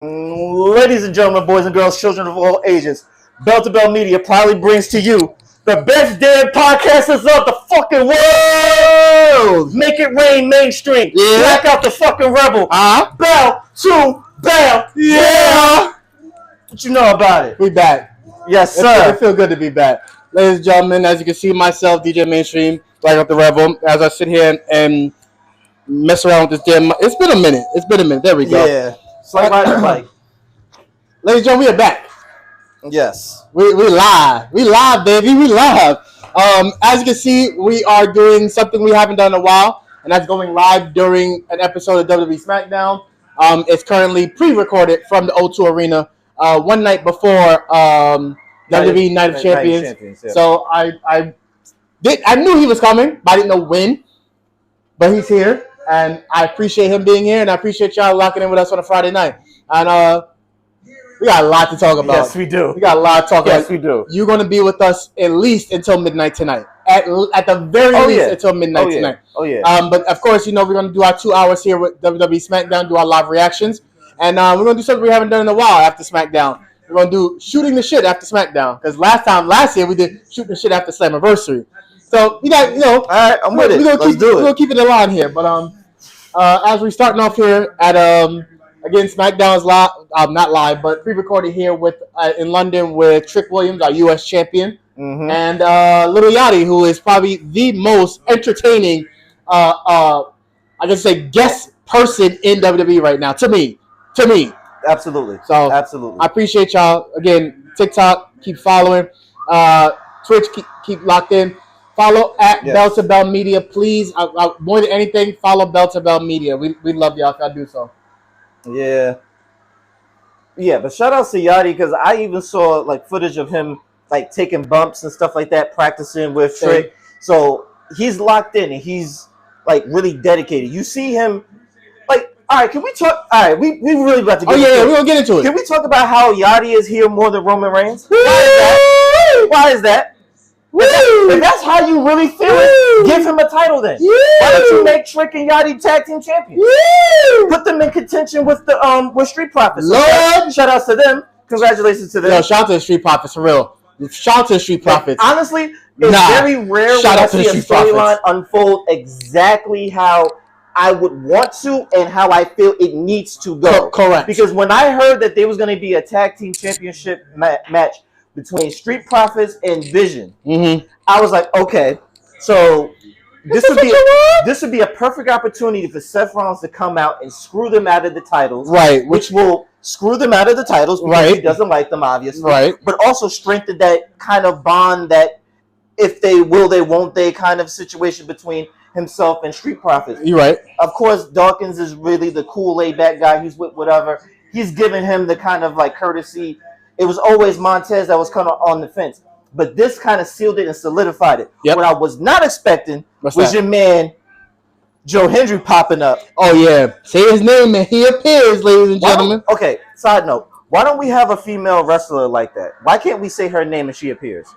Ladies and gentlemen, boys and girls, children of all ages, Bell to Bell Media proudly brings to you the best damn podcasters of the fucking world. Make it rain, mainstream. Yeah. Blackout the fucking rebel. Bell to Bell. Yeah. What you know about it? We back. Yes, sir. It feels good to be back. Ladies and gentlemen, as you can see, myself, DJ Mainstream, Blackout the Rebel, as I sit here and mess around with this damn... It's been a minute. There we go. Yeah. It's like riding a bike. Ladies and gentlemen, we are back. Yes. We live. We live, baby. We live. As you can see, we are doing something we haven't done in a while, and that's going live during an episode of WWE Smackdown. It's currently pre-recorded from the O2 Arena one night before WWE Night of Champions. Yeah. So I knew he was coming, but I didn't know when. But he's here, and I appreciate him being here, and I appreciate y'all locking in with us on a Friday night. And we got a lot to talk about. Yes, we do. We got a lot to talk about. Yes, we do. You're going to be with us at least until midnight tonight. At the very least until midnight tonight. Oh, yeah. But, of course, we're going to do our 2 hours here with WWE SmackDown, do our live reactions. And we're going to do something we haven't done in a while after SmackDown. We're going to do shooting the shit after SmackDown. Because last year, we did shooting the shit after Slammiversary. So, we got, all right, I'm with it. We're going to keep it in line here. But as we're starting off here at... Again, SmackDown is live, not live, but pre-recorded here in London with Trick Williams, our U.S. champion, and Little Yachty, who is probably the most entertaining, guest person in WWE right now. To me. Absolutely. So absolutely. I appreciate y'all. Again, TikTok, keep following. Twitch, keep locked in. Follow at Bell to Bell Media, please. More than anything, follow Bell to Bell Media. We love y'all if y'all do so. Yeah, but shout out to Yachty, because I even saw footage of him taking bumps and stuff like that, practicing with Trick. So he's locked in and he's really dedicated. You see him all right, can we talk? All right, we really about to get into it. We're gonna get into it. Can we talk about how Yachty is here more than Roman Reigns? Why is that? If that's how you really feel it, give him a title then. Why don't you make Trick and Yachty tag team champions? Put them in contention with the Street Profits. Lord, shout outs to them. Congratulations to them. Yo, shout out to the Street Profits for real. Shout out to the Street Profits. Honestly, it's very rare when I see a storyline unfold exactly how I would want to and how I feel it needs to go. Correct. Because when I heard that there was going to be a tag team championship match between Street Profits and Vision, I was like, okay, so this would be a perfect opportunity for Seth Rollins to come out and screw them out of the titles, right? Which will screw them out of the titles because he doesn't like them, obviously, right? But also strengthen that kind of bond, that if they will, they won't, they kind of situation between himself and Street Profits. You're right. Of course, Dawkins is really the cool, laid-back guy. He's with whatever. He's giving him the kind of courtesy. It was always Montez that was kind of on the fence. But this kind of sealed it and solidified it. What I was not expecting was your man, Joe Hendry, popping up. Oh, yeah. Say his name and he appears, ladies and gentlemen. Okay, side note. Why don't we have a female wrestler like that? Why can't we say her name and she appears?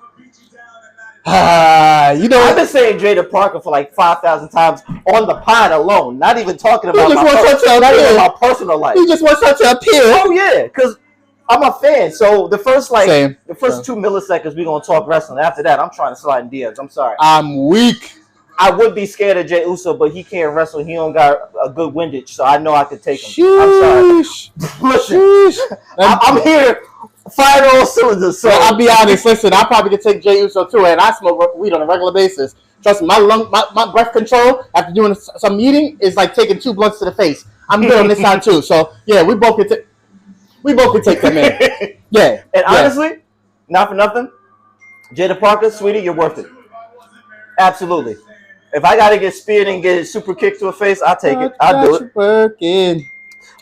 I've been saying Jada Parker for 5,000 times on the pod alone. Not even talking about my personal life. He just wants her to appear. Oh, yeah, because I'm a fan. So the first 2 milliseconds we're gonna talk wrestling. After that, I'm trying to slide in DMs. I'm sorry. I'm weak. I would be scared of Jey Uso, but he can't wrestle. He don't got a good windage, so I know I could take him. I'm sorry. Listen, I'm here. Fire all cylinders. So I'll be honest. Listen, I probably could take Jey Uso too, and I smoke weed on a regular basis. Trust me, my breath control after doing some eating is like taking 2 blunts to the face. I'm good on this side too. So yeah, we both could take them in. Yeah. And honestly, not for nothing, Jada Parker, sweetie, you're worth it. Absolutely. If I gotta get speared and get a super kick to a face, I'll take it. I'll do it. Working.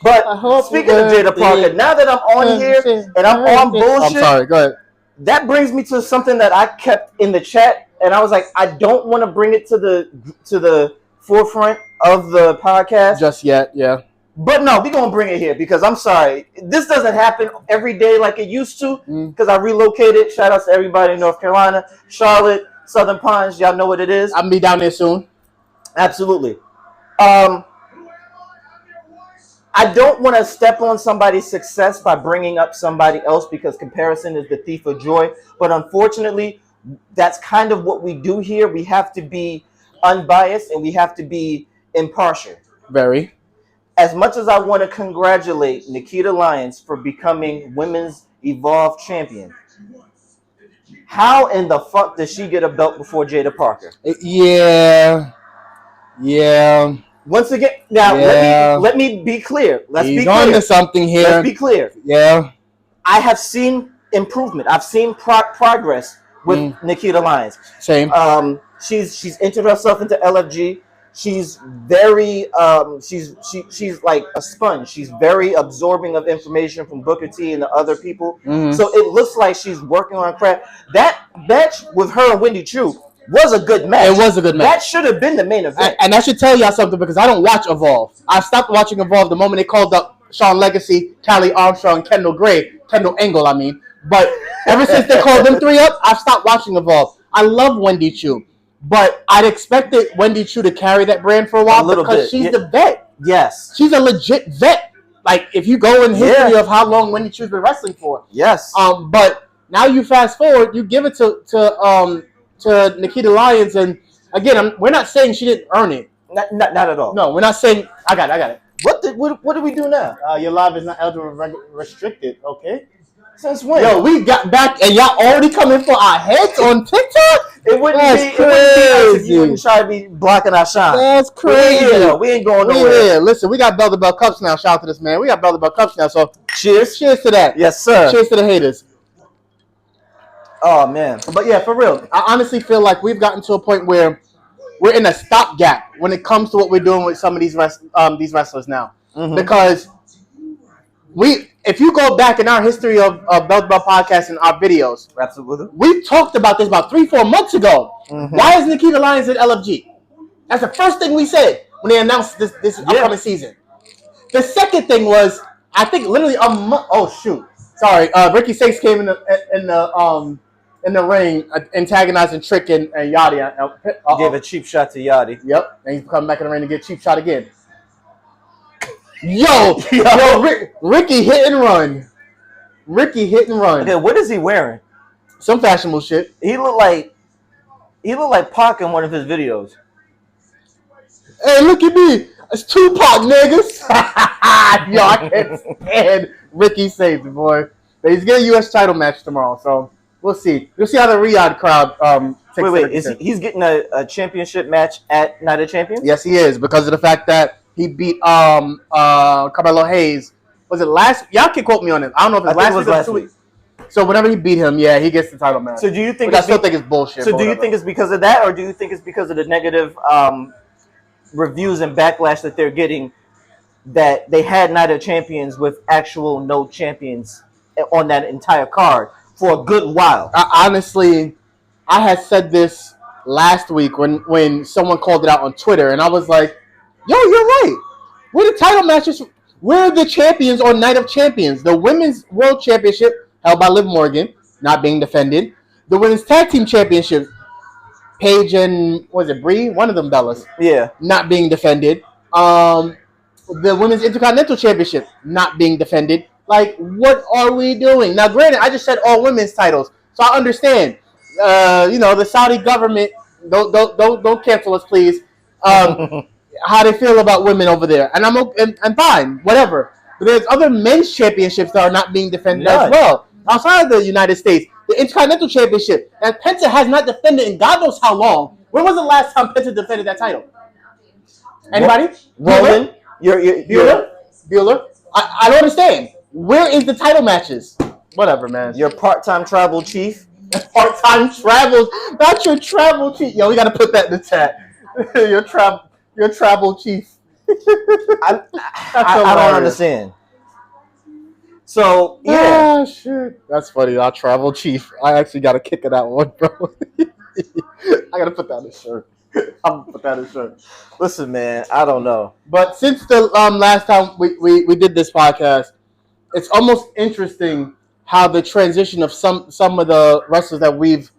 But speaking of Jada Parker, now that I'm on here and I'm on bullshit, I'm sorry, go ahead. That brings me to something that I kept in the chat, and I was like, I don't want to bring it to the forefront of the podcast just yet, yeah. But no, we're gonna bring it here because I'm sorry, this doesn't happen every day like it used to. Because I relocated. Shout out to everybody in North Carolina, Charlotte, Southern Pines. Y'all know what it is. I'll be down there soon. Absolutely. I don't want to step on somebody's success by bringing up somebody else because comparison is the thief of joy. But unfortunately, that's kind of what we do here. We have to be unbiased and we have to be impartial. Very. As much as I want to congratulate Nikita Lyons for becoming Women's Evolve Champion, how in the fuck does she get a belt before Jada Parker? Yeah. Once again, now let me be clear. He's on to something here. Let's be clear. Yeah. I have seen improvement. I've seen progress with Nikita Lyons. Same. She's entered herself into LFG. She's very she's like a sponge. She's very absorbing of information from Booker T and the other people. So it looks like she's working on craft. That match with her and Wendy Chu was a good match. It was a good match. That should have been the main event. And I should tell y'all something because I don't watch Evolve. I stopped watching Evolve the moment they called up Shawn Legacy, Callie Armstrong, Kendall Angle, I mean. But ever since they called them three up, I've stopped watching Evolve. I love Wendy Chu. But I'd expected Wendy Chu to carry that brand for a while because she's the vet. Yes. She's a legit vet. Like, if you go in history of how long Wendy Chu's been wrestling for. Yes. But now you fast forward, you give it to Nikita Lyons, and again, we're not saying she didn't earn it. Not at all. No, we're not saying. I got it. What do we do now? Your live is not eligible restricted. Okay. Since when? Yo, we got back, and y'all already coming for our heads on TikTok. It wouldn't be nice if you wouldn't try to be blocking our shine. That's crazy. We ain't going nowhere. Listen, we got Bell to Bell Cups now. Shout out to this man. We got Bell to Bell Cups now. So cheers to that. Yes, sir. Cheers to the haters. Oh man. But yeah, for real, I honestly feel like we've gotten to a point where we're in a stopgap when it comes to what we're doing with some of these wrestlers now. Because if you go back in our history of Bell to Bell podcast and our videos, absolutely, we talked about this about 3-4 months ago. Why is Nikita Lyons in LFG? That's the first thing we said when they announced this upcoming season. The second thing was, I think literally a month. Oh shoot, sorry. Ricky Six came in the ring, antagonizing Trick and Yachty. Gave a cheap shot to Yachty. Yep, and he's coming back in the ring to get a cheap shot again. Yo, Ricky hit and run. Okay, what is he wearing? Some fashionable shit. He looked like Pac in one of his videos. Hey, look at me. It's Tupac, niggas. Yo, I can't stand Ricky Saves, boy. But he's getting a U.S. title match tomorrow, so we'll see. We'll see how the Riyadh crowd takes Wait. He's getting a championship match at Night of Champions? Yes, he is, because of the fact that he beat Carmelo Hayes. Was it last? Y'all can quote me on it. I don't know if it was last week. So whenever he beat him, yeah, he gets the title match. So do you think? I still think it's bullshit. So do you think it's because of that, or do you think it's because of the negative reviews and backlash that they're getting? That they had Night of Champions with actual no champions on that entire card for a good while. Honestly, I had said this last week when someone called it out on Twitter, and I was like, yo, you're right. We're the title matches. We're the champions on Night of Champions. The Women's World Championship, held by Liv Morgan, not being defended. The Women's Tag Team Championship, Paige and, was it Brie? One of them Bellas. Yeah. Not being defended. The Women's Intercontinental Championship, not being defended. Like, what are we doing? Now, granted, I just said all women's titles, so I understand. The Saudi government, don't cancel us, please. How they feel about women over there, and I'm fine, whatever. But there's other men's championships that are not being defended as well outside of the United States. The Intercontinental Championship, and Penta has not defended in God knows how long. When was the last time Penta defended that title? Anybody? Roman? Bueller? I don't understand. Where is the title matches? Whatever, man. Your part-time tribal chief. Part-time travel, not your travel chief. Yo, we gotta put that in the chat. Your tribal chief. I don't understand. So yeah, shit. That's funny. Our travel chief. I actually got a kick of that one, bro. I gotta put that in the shirt. I'm gonna put that in the shirt. Listen, man, I don't know. But since the last time we did this podcast, it's almost interesting how the transition of some of the wrestlers that we've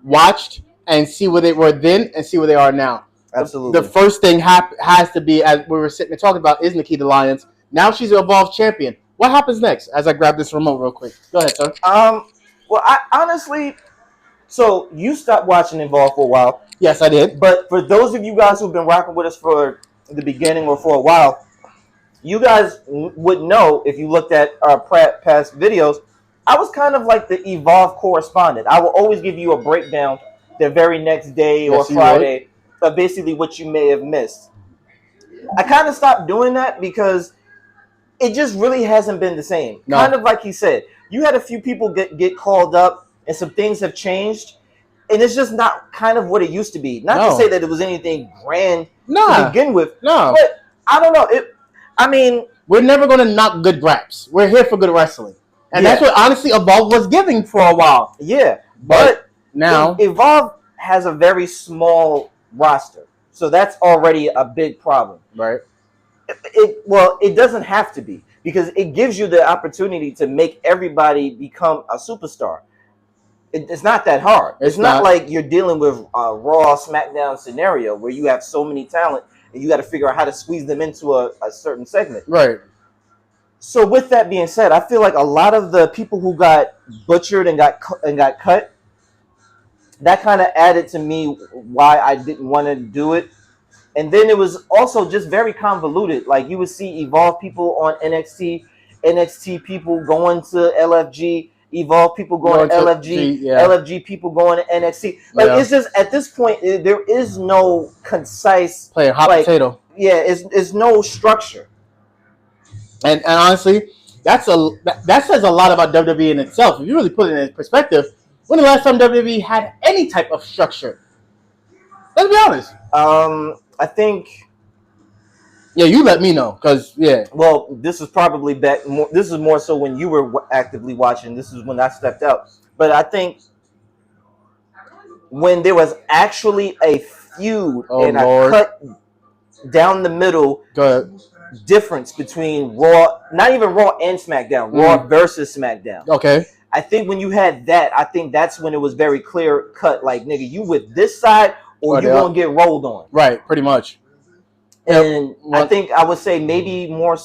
watched and see where they were then and see where they are now. Absolutely. The first thing has to be, as we were sitting and talking about, is Nikita Lyons. Now she's an Evolve champion. What happens next? As I grab this remote real quick. Go ahead, sir. Well, I honestly, so you stopped watching Evolve for a while. Yes, I did. But for those of you guys who've been rocking with us for the beginning or for a while, you guys would know if you looked at our past videos, I was kind of like the Evolve correspondent. I will always give you a breakdown the very next day or Friday of basically what you may have missed. I kind of stopped doing that because it just really hasn't been the same. No. Kind of like he said, you had a few people get called up and some things have changed. And it's just not kind of what it used to be. Not to say that it was anything grand to begin with. No. But I don't know. We're never going to knock good raps. We're here for good wrestling. And that's what, honestly, Evolve was giving for a while. Yeah. But now Evolve has a very small roster. So that's already a big problem. Right. It doesn't have to be. Because it gives you the opportunity to make everybody become a superstar. It's not that hard. It's not like you're dealing with a Raw SmackDown scenario where you have so many talent and you got to figure out how to squeeze them into a certain segment. Right. So with that being said, I feel like a lot of the people who got butchered and got cut, that kind of added to me why I didn't want to do it. And then it was also just very convoluted. Like you would see Evolve people on NXT, NXT people going to LFG. Evolve people going to LFG, LFG people going to NXT. Like it's just at this point there is no concise playing hot potato. Yeah, it's no structure. And honestly, that says a lot about WWE in itself. If you really put it in perspective, when the last time WWE had any type of structure? Let's be honest. I think. Yeah, you let me know, because, Well, this is probably back. This is more so when you were actively watching. This is when I stepped out. But I think when there was actually a feud and a cut down the middle difference between Raw, not even Raw and SmackDown, Raw versus SmackDown. Okay. I think when you had that, I think that's when it was very clear cut. Like, nigga, you with this side or you gonna get rolled on. Right, pretty much. And I think I would say maybe more.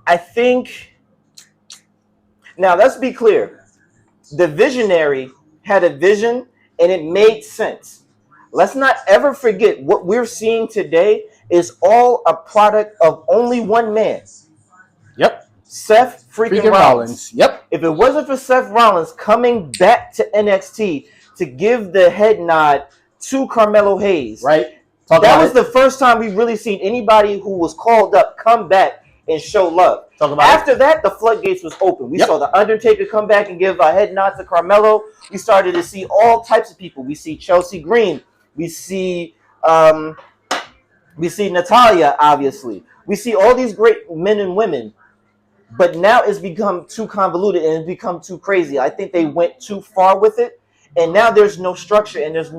I think. Now let's be clear. The visionary had a vision, and it made sense. Let's not ever forget what we're seeing today is all a product of only one man. Yep. Seth freaking Rollins. Yep. If it wasn't for Seth Rollins coming back to NXT to give the head nod to Carmelo Hayes. Right. That was the first time we've really seen anybody who was called up come back and show love. After that, the floodgates was open. We saw The Undertaker come back and give a head nod to Carmelo. We started to see all types of people. We see Chelsea Green. We see Natalya, obviously. We see all these great men and women. But now it's become too convoluted and it's become too crazy. I think they went too far with it. And now there's no structure and there's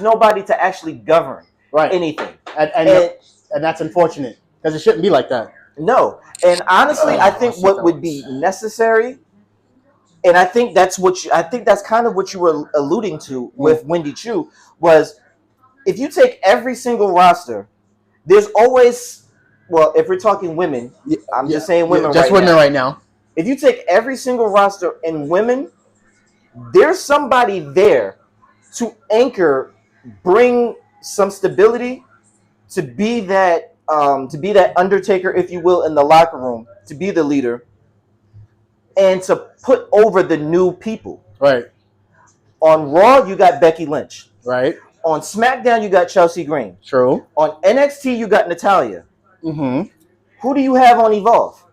nobody to actually govern anything. And that's unfortunate because it shouldn't be like that. No. And honestly, I think what would be necessary, and I think that's kind of what you were alluding to with Wendy Chu, was if you take every single roster, there's always, well, if we're talking women, I'm just saying women just women right now. If you take every single roster in women, there's somebody there to anchor, bring some stability, to be that Undertaker, if you will, in the locker room, to be the leader, and to put over the new people. Right. On Raw, you got Becky Lynch. Right. On SmackDown, you got Chelsea Green. True. On NXT, you got Natalya. Mm-hmm. Who do you have on Evolve?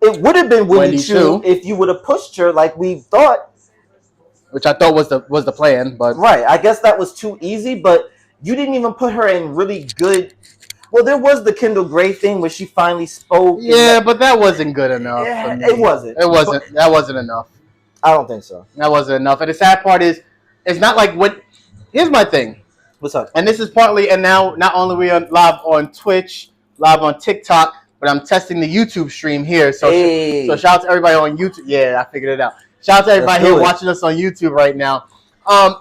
It would have been Wendy Chu if you would have pushed her like we thought. Which I thought was the plan, but right. I guess that was too easy, but you didn't even put her in really good. Well, there was the Kendall Gray thing where she finally spoke. Yeah, but that wasn't good enough. Yeah, for me. It wasn't. That wasn't enough. I don't think so. That wasn't enough. And the sad part is, it's not like what. Here's my thing. What's up? And this is partly, and now not only we are live on Twitch, live on TikTok, but I'm testing the YouTube stream here. So shout out to everybody on YouTube. Yeah, I figured it out. Shout out to everybody Let's do here it. watching us on YouTube right now.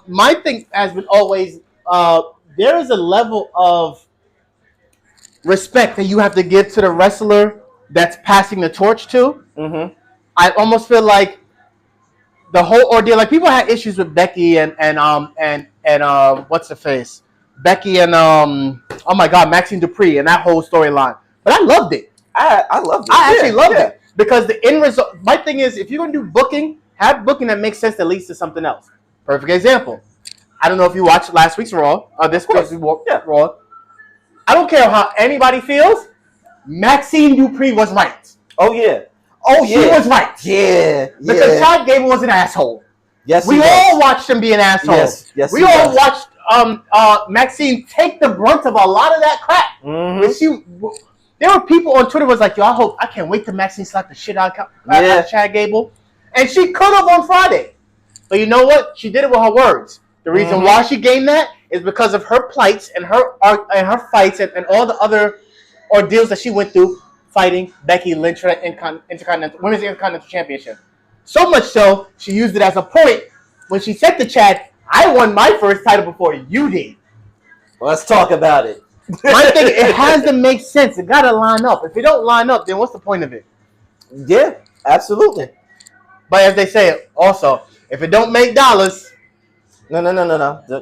My thing has been always there is a level of respect that you have to give to the wrestler that's passing the torch to. Mm-hmm. I almost feel like the whole ordeal, like people had issues with Becky and what's the face? Becky and oh my god, Maxine Dupree and that whole storyline. But I loved it. I loved it. I actually loved it because the end result. My thing is, if you're gonna do booking, have booking that makes sense that leads to something else. Perfect example. I don't know if you watched last week's Raw or this week's Raw. I don't care how anybody feels. Maxine Dupree was right. Oh yeah. She was right. Yeah. Because Chad Gable was an asshole. Yes. We all watched him be an asshole. Yes. We all watched Maxine take the brunt of a lot of that crap. Mm-hmm. There were people on Twitter was like, yo, I can't wait till Maxine slap the shit out of Chad Gable. And she could have on Friday. But you know what? She did it with her words. The reason why she gained that is because of her plights and her fights and all the other ordeals that she went through fighting Becky Lynch for the Women's Intercontinental Championship. So much so, she used it as a point when she said to Chad, I won my first title before you did. Let's talk about it. My thing, it has to make sense. It got to line up. If it don't line up, then what's the point of it? Yeah, absolutely. But as they say, also, if it don't make dollars... No.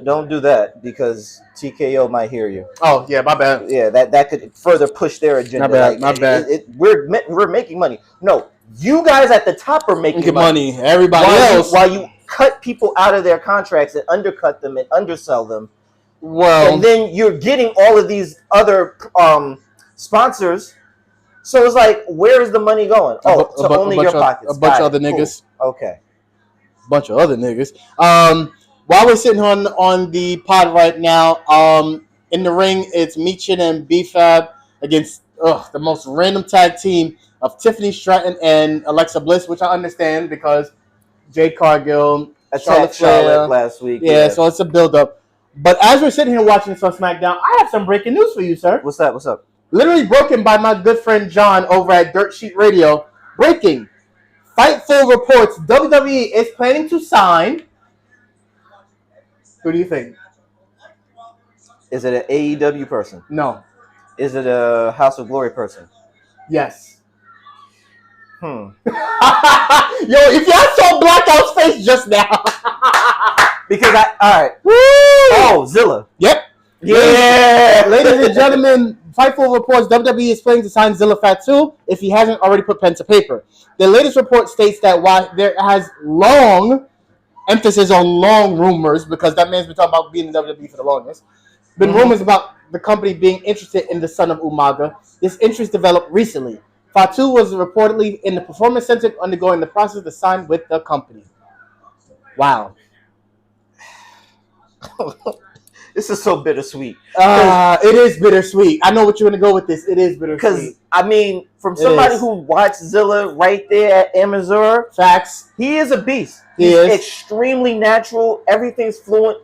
Don't do that because TKO might hear you. Oh, yeah, my bad. Yeah, that could further push their agenda. My bad. We're making money. No, you guys at the top are making money. Everybody else. While you cut people out of their contracts and undercut them and undersell them. Well, and then you're getting all of these other sponsors. So it's like, where is the money going? Only your pockets. A bunch of other niggas. Okay. Bunch of other niggas. While we're sitting on the pod right now, in the ring, it's Michin and B-Fab against the most random tag team of Tiffany Stratton and Alexa Bliss, which I understand because Jade Cargill attacked Charlotte last week. Yeah, so it's a build-up. But as we're sitting here watching this on SmackDown, I have some breaking news for you, sir. What's up? Literally broken by my good friend John over at Dirt Sheet Radio. Breaking. Fightful reports WWE is planning to sign... Who do you think? Is it an AEW person? No. Is it a House of Glory person? Yes. Yo, if y'all saw Blackout's face just now. Because alright. Woo! Oh, Zilla. Yep. Yeah. Ladies and gentlemen, Fightful reports WWE is planning to sign Zilla Fatu if he hasn't already put pen to paper. The latest report states that while there has long... emphasis on long rumors because that man's been talking about being in WWE for the longest. Been rumors about the company being interested in the son of Umaga. This interest developed recently. Fatu was reportedly in the Performance Center undergoing the process to sign with the company. Wow. This is so bittersweet. It is bittersweet. I know what you're going to go with this. It is bittersweet. Because, I mean, from somebody who watched Zilla right there at Amazura, facts. He is a beast. He's extremely natural. Everything's fluent.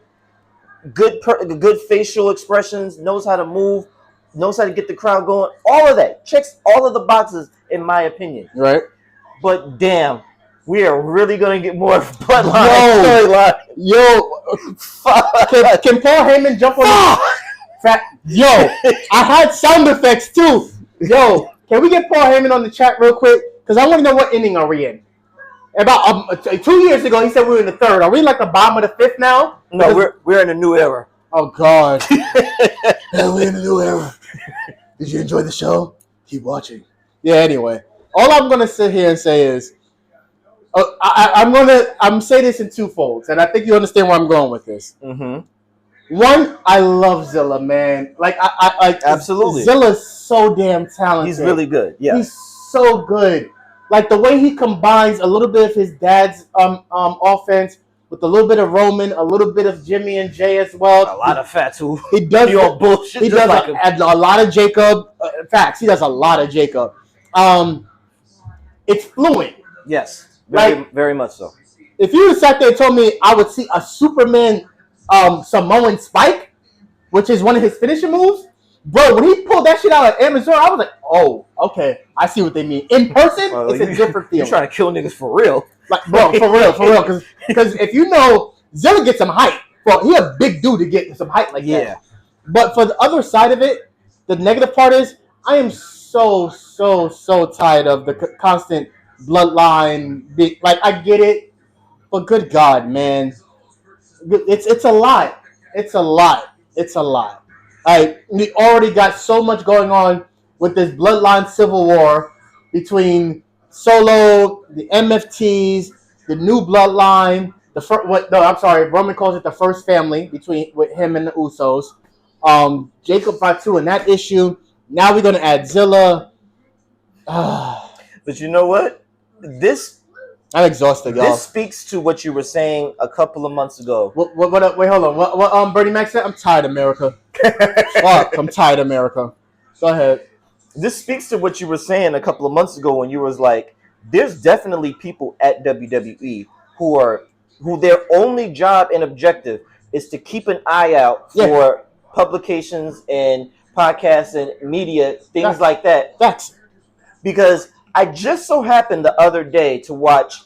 Good facial expressions. Knows how to move. Knows how to get the crowd going. All of that. Checks all of the boxes, in my opinion. Right. But, damn. We are really going to get more bloodline storyline. Yo. Can Paul Heyman jump on the... Yo. I had sound effects, too. Yo. Can we get Paul Heyman on the chat real quick? Because I want to know what inning are we in. About 2 years ago, he said we were in the third. Are we in like the bottom of the fifth now? No, we're in a new era. Oh, God. We're in a new era. Did you enjoy the show? Keep watching. Yeah, anyway. All I'm going to sit here and say is, I'm saying this in two folds, and I think you understand where I'm going with this. Mm-hmm. One, I love Zilla, man. Absolutely. Zilla's so damn talented. He's really good. Yeah, he's so good. Like the way he combines a little bit of his dad's offense with a little bit of Roman, a little bit of Jimmy and Jay as well. A lot of Fatu. He does bullshit. He does a lot of Jacob. Facts. He does a lot of Jacob. It's fluent. Yes. Very much so. If you sat there and told me I would see a Superman Samoan spike, which is one of his finishing moves, bro, when he pulled that shit out of Amazon, I was like, oh, okay, I see what they mean. In person, it's a different feel. You're trying to kill niggas for real. Like, bro, for real. Because if you know, Zilla gets some height. Well, he a big dude to get some height like that. But for the other side of it, the negative part is I am so tired of the constant bloodline. Like, I get it, but good God, man, it's a lot. It's a lot. It's a lot. We already got so much going on with this bloodline civil war between Solo, the MFTs, the new bloodline. The first, what? No, I'm sorry. Roman calls it the first family with him and the Usos. Jacob Fatu and that issue. Now we're gonna add Zilla. But you know what? I'm exhausted, y'all. This speaks to what you were saying a couple of months ago. What wait, hold on. What Bernie Mac said? I'm tired of America. Fuck, I'm tired of America. Go ahead. This speaks to what you were saying a couple of months ago when you was like, there's definitely people at WWE who their only job and objective is to keep an eye out for publications and podcasts and media, things like that. Facts. Because I just so happened the other day to watch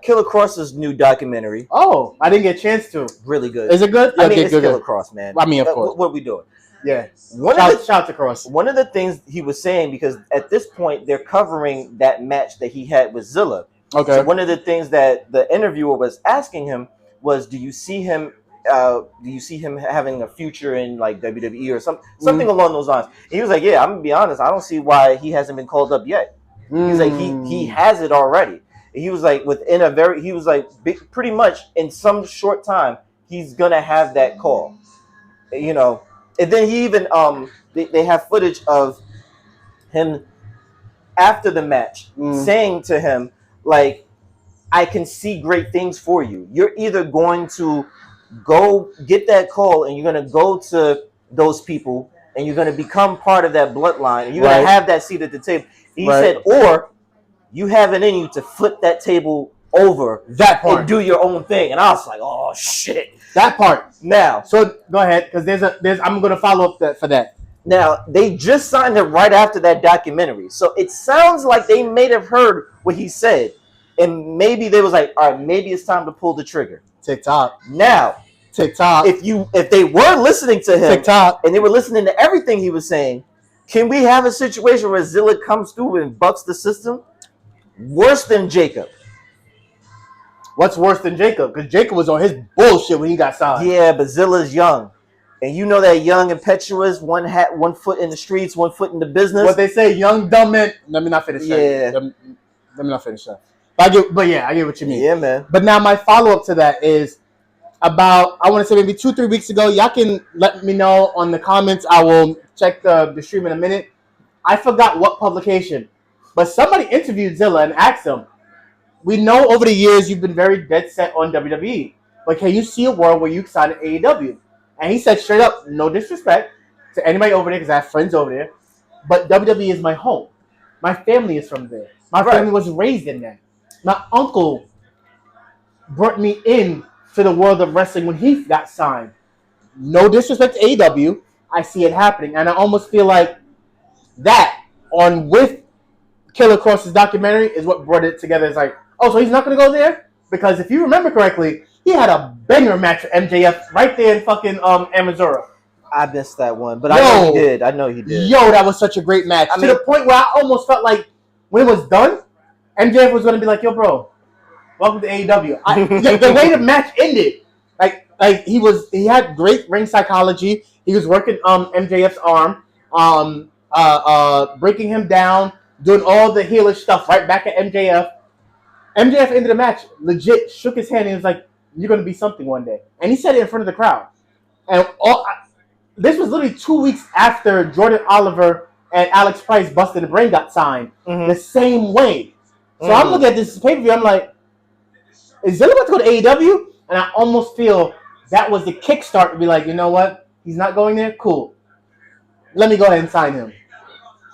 Killer Cross's new documentary. Oh, I didn't get a chance to. Really good. Is it good? I mean, it's Killer Cross, man. I mean, of course. What are we doing? Yeah. Shout to Cross. One of the things he was saying, because at this point they're covering that match that he had with Zilla. Okay. So one of the things that the interviewer was asking him was, do you see him having a future in like WWE or something along those lines? And he was like, yeah, I'm gonna be honest, I don't see why he hasn't been called up yet. He's like, he has it already. He was like, pretty much in some short time, he's gonna have that call, you know. And then he even they have footage of him after the match saying to him, like, I can see great things for you. You're either going to go get that call and you're going to go to those people and you're going to become part of that bloodline and you're going to have that seat at the table. He said, or you have it in you to flip that table over that part and do your own thing. And I was like, oh shit, that part. Now, so go ahead, because I'm going to follow up for that. Now, they just signed him right after that documentary. So it sounds like they may have heard what he said. And maybe they was like, all right, maybe it's time to pull the trigger. TikTok. Now, TikTok. If they were listening to him TikTok and they were listening to everything he was saying, can we have a situation where Zilla comes through and bucks the system? Worse than Jacob. What's worse than Jacob? Because Jacob was on his bullshit when he got signed. Yeah, but Zilla's young. And you know that young, impetuous, one foot in the streets, one foot in the business. What they say, young, dumb man. Let me not finish that. Yeah. Let me not finish that. I get what you mean. Yeah, man. But now my follow-up to that is about, I want to say maybe 2-3 weeks ago. Y'all can let me know on the comments. I will check the stream in a minute. I forgot what publication. But somebody interviewed Zilla and asked him, we know over the years you've been very dead set on WWE. But can you see a world where you sign an AEW? And he said straight up, no disrespect to anybody over there because I have friends over there, but WWE is my home. My family is from there. My family was raised in that. My uncle brought me in to the world of wrestling when he got signed. No disrespect to AEW. I see it happening. And I almost feel like that on with Killer Cross's documentary is what brought it together. It's like, oh, so he's not going to go there? Because if you remember correctly, he had a banger match with MJF right there in fucking Amazura. I missed that one, but I know he did. Yo, that was such a great match. To the point where I almost felt like when it was done, MJF was going to be like, yo, bro, welcome to AEW. The way the match ended, like he had great ring psychology. He was working MJF's arm, breaking him down, doing all the heelish stuff right back at MJF. MJF ended the match, legit shook his hand and was like, you're going to be something one day. And he said it in front of the crowd. And this was literally 2 weeks after Jordan Oliver and Alex Price, Busted the Brain, got signed. The same way. So I'm looking at this pay-per-view, I'm like, is Zilla about to go to AEW? And I almost feel that was the kickstart to be like, you know what? He's not going there? Cool. Let me go ahead and sign him.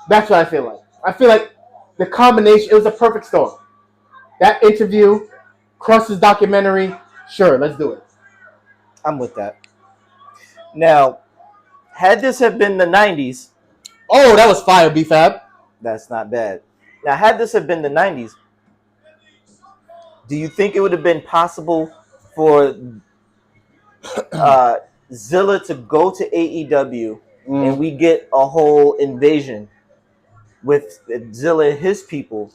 That's what I feel like. I feel like the combination, it was a perfect storm. That interview, Cross's documentary, sure, let's do it. I'm with that. Now, had this have been the 90s... Oh, that was fire, B-Fab. That's not bad. Now, had this have been the 90s, Do you think it would have been possible for Zilla to go to AEW and we get a whole invasion with Zilla and his people?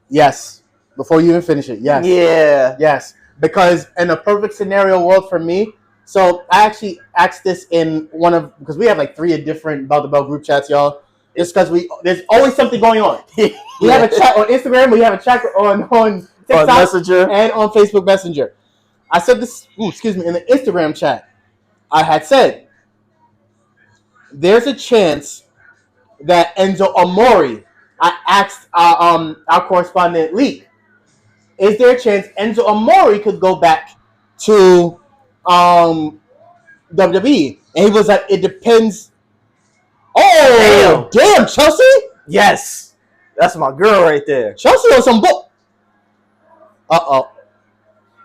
Yes. Before you even finish it, yes. Yeah. Yes. Because in a perfect scenario world for me, so I actually asked this in one of, because we have like 3 different Bell to Bell group chats, y'all. Just because there's always something going on. We have a chat on Instagram, we have a chat on TikTok, Messenger, and on Facebook Messenger. I said this, in the Instagram chat. I had said, there's a chance that Enzo Amore, I asked our correspondent Leak, is there a chance Enzo Amore could go back to WWE? And he was like, it depends. Oh, damn, Chelsea? Yes. That's my girl right there. Chelsea on some book. Uh-oh.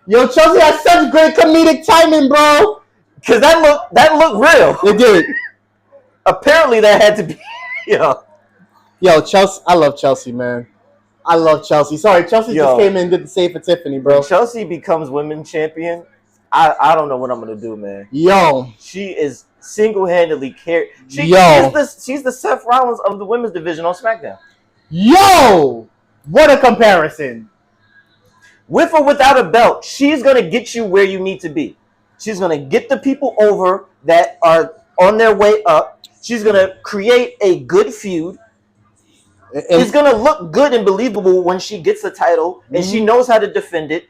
Yo, Chelsea has such great comedic timing, bro. Because that looked real. It did. Apparently that had to be. Yo, Chelsea. I love Chelsea, man. I love Chelsea. Sorry, Chelsea just came in and did the save for Tiffany, bro. When Chelsea becomes women's champion, I don't know what I'm going to do, man. Yo. She is single-handedly carried. She's the Seth Rollins of the women's division on SmackDown. Yo. What a comparison. With or without a belt, she's going to get you where you need to be. She's going to get the people over that are on their way up. She's going to create a good feud. It's going to look good and believable when she gets the title, and she knows how to defend it.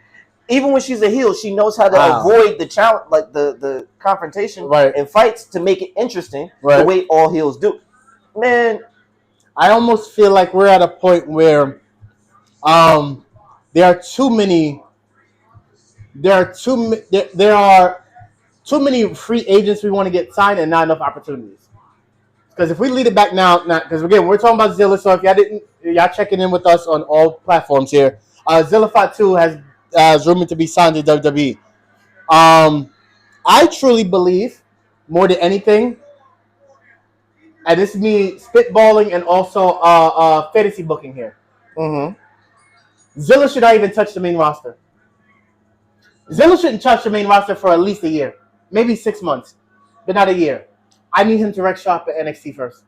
Even when she's a heel, she knows how to avoid the challenge, like the confrontation and fights to make it interesting the way all heels do. Man, I almost feel like we're at a point where there are too many free agents we want to get signed and not enough opportunities. Because if we lead it back now, because again, we're talking about Zilla, so if y'all checking in with us on all platforms here, Zilla Fatu has rumored to be signed to WWE. I truly believe, more than anything, and this is me spitballing and also fantasy booking here. Zilla should not even touch the main roster. Zilla shouldn't touch the main roster for at least a year, maybe 6 months, but not a year. I need him to wreck shop at NXT first.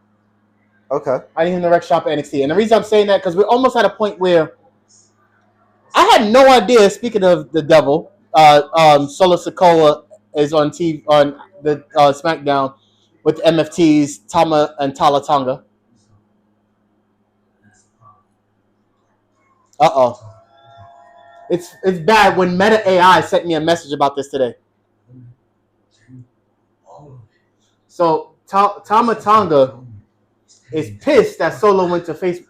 Okay. I need him to wreck shop at NXT. And the reason I'm saying that, because we're almost at a point where I had no idea, speaking of the devil, Solo Sikoa is on TV, on the SmackDown with MFTs, Tama and Tala Tonga. Uh-oh. It's bad when Meta AI sent me a message about this today. So Tama Tonga is pissed that Solo went to face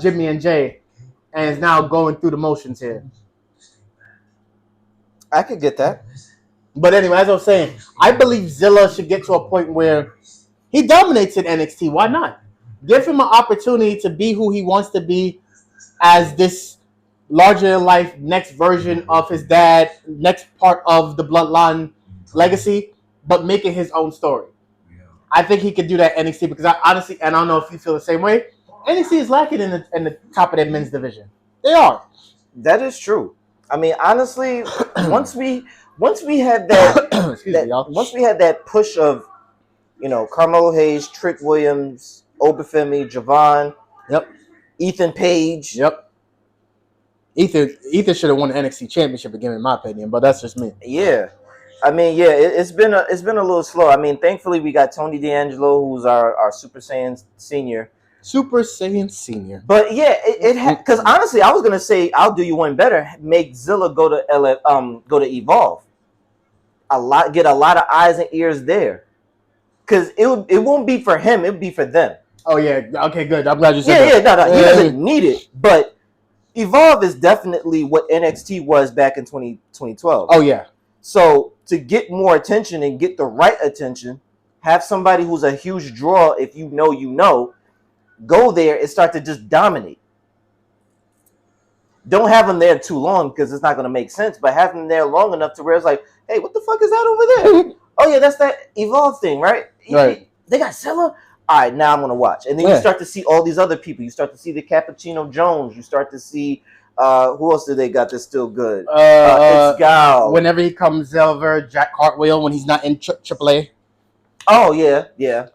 Jimmy and Jay, and is now going through the motions here. I could get that. But anyway, as I was saying, I believe Zilla should get to a point where he dominates in NXT. Why not? Give him an opportunity to be who he wants to be as this larger-than-life next version of his dad, next part of the Bloodline legacy, but make it his own story. I think he could do that in NXT because I honestly, and I don't know if you feel the same way, NXT is lacking in the top of that men's division. They are. That is true. I mean, honestly, once we had that, once we had that push of, Carmelo Hayes, Trick Williams, Obafemi, Javon, Ethan Page, Ethan should have won the NXT championship again, in my opinion, but that's just me. Yeah. I mean, it's been a little slow. I mean, thankfully we got Tony D'Angelo, who's our Super Saiyan Senior. Super Saiyan Senior. But yeah, it had, because honestly, I was gonna say I'll do you one better. Make Zilla go to Evolve. Get a lot of eyes and ears there, because it won't be for him. It'll be for them. Oh yeah. Okay, good. I'm glad you said that. No, he doesn't need it, but Evolve is definitely what NXT was back in 2012. Oh yeah. So to get more attention and get the right attention, have somebody who's a huge draw. If you know, go there and start to just dominate. Don't have them there too long because it's not going to make sense. But have them there long enough to where it's like, hey, what the fuck is that over there? Oh yeah, that's that Evolve thing, right? Right. They got Zilla. All right, now I'm going to watch. And then you start to see all these other people. You start to see the Cappuccino Jones. You start to see Who else did they got that's still good? It's Gal. Whenever he comes over, Jack Cartwheel when he's not in AAA. Oh yeah.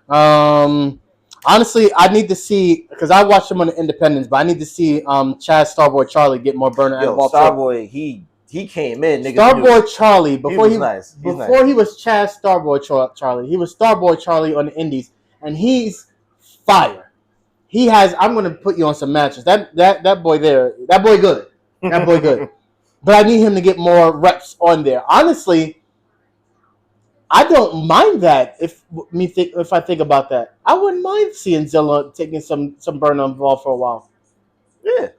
Honestly, I need to see because I watched him on the Independence, but I need to see Chad Starboy Charlie get more burner involved. Starboy, he came in. Starboy Charlie before he was Chad Starboy Charlie. He was Starboy Charlie on the Indies, and he's fire. He has. I'm gonna put you on some matches. That boy there. That boy good. That boy good. But I need him to get more reps on there. Honestly. I don't mind that if I think about that. I wouldn't mind seeing Zilla taking some burner involved for a while. Yeah.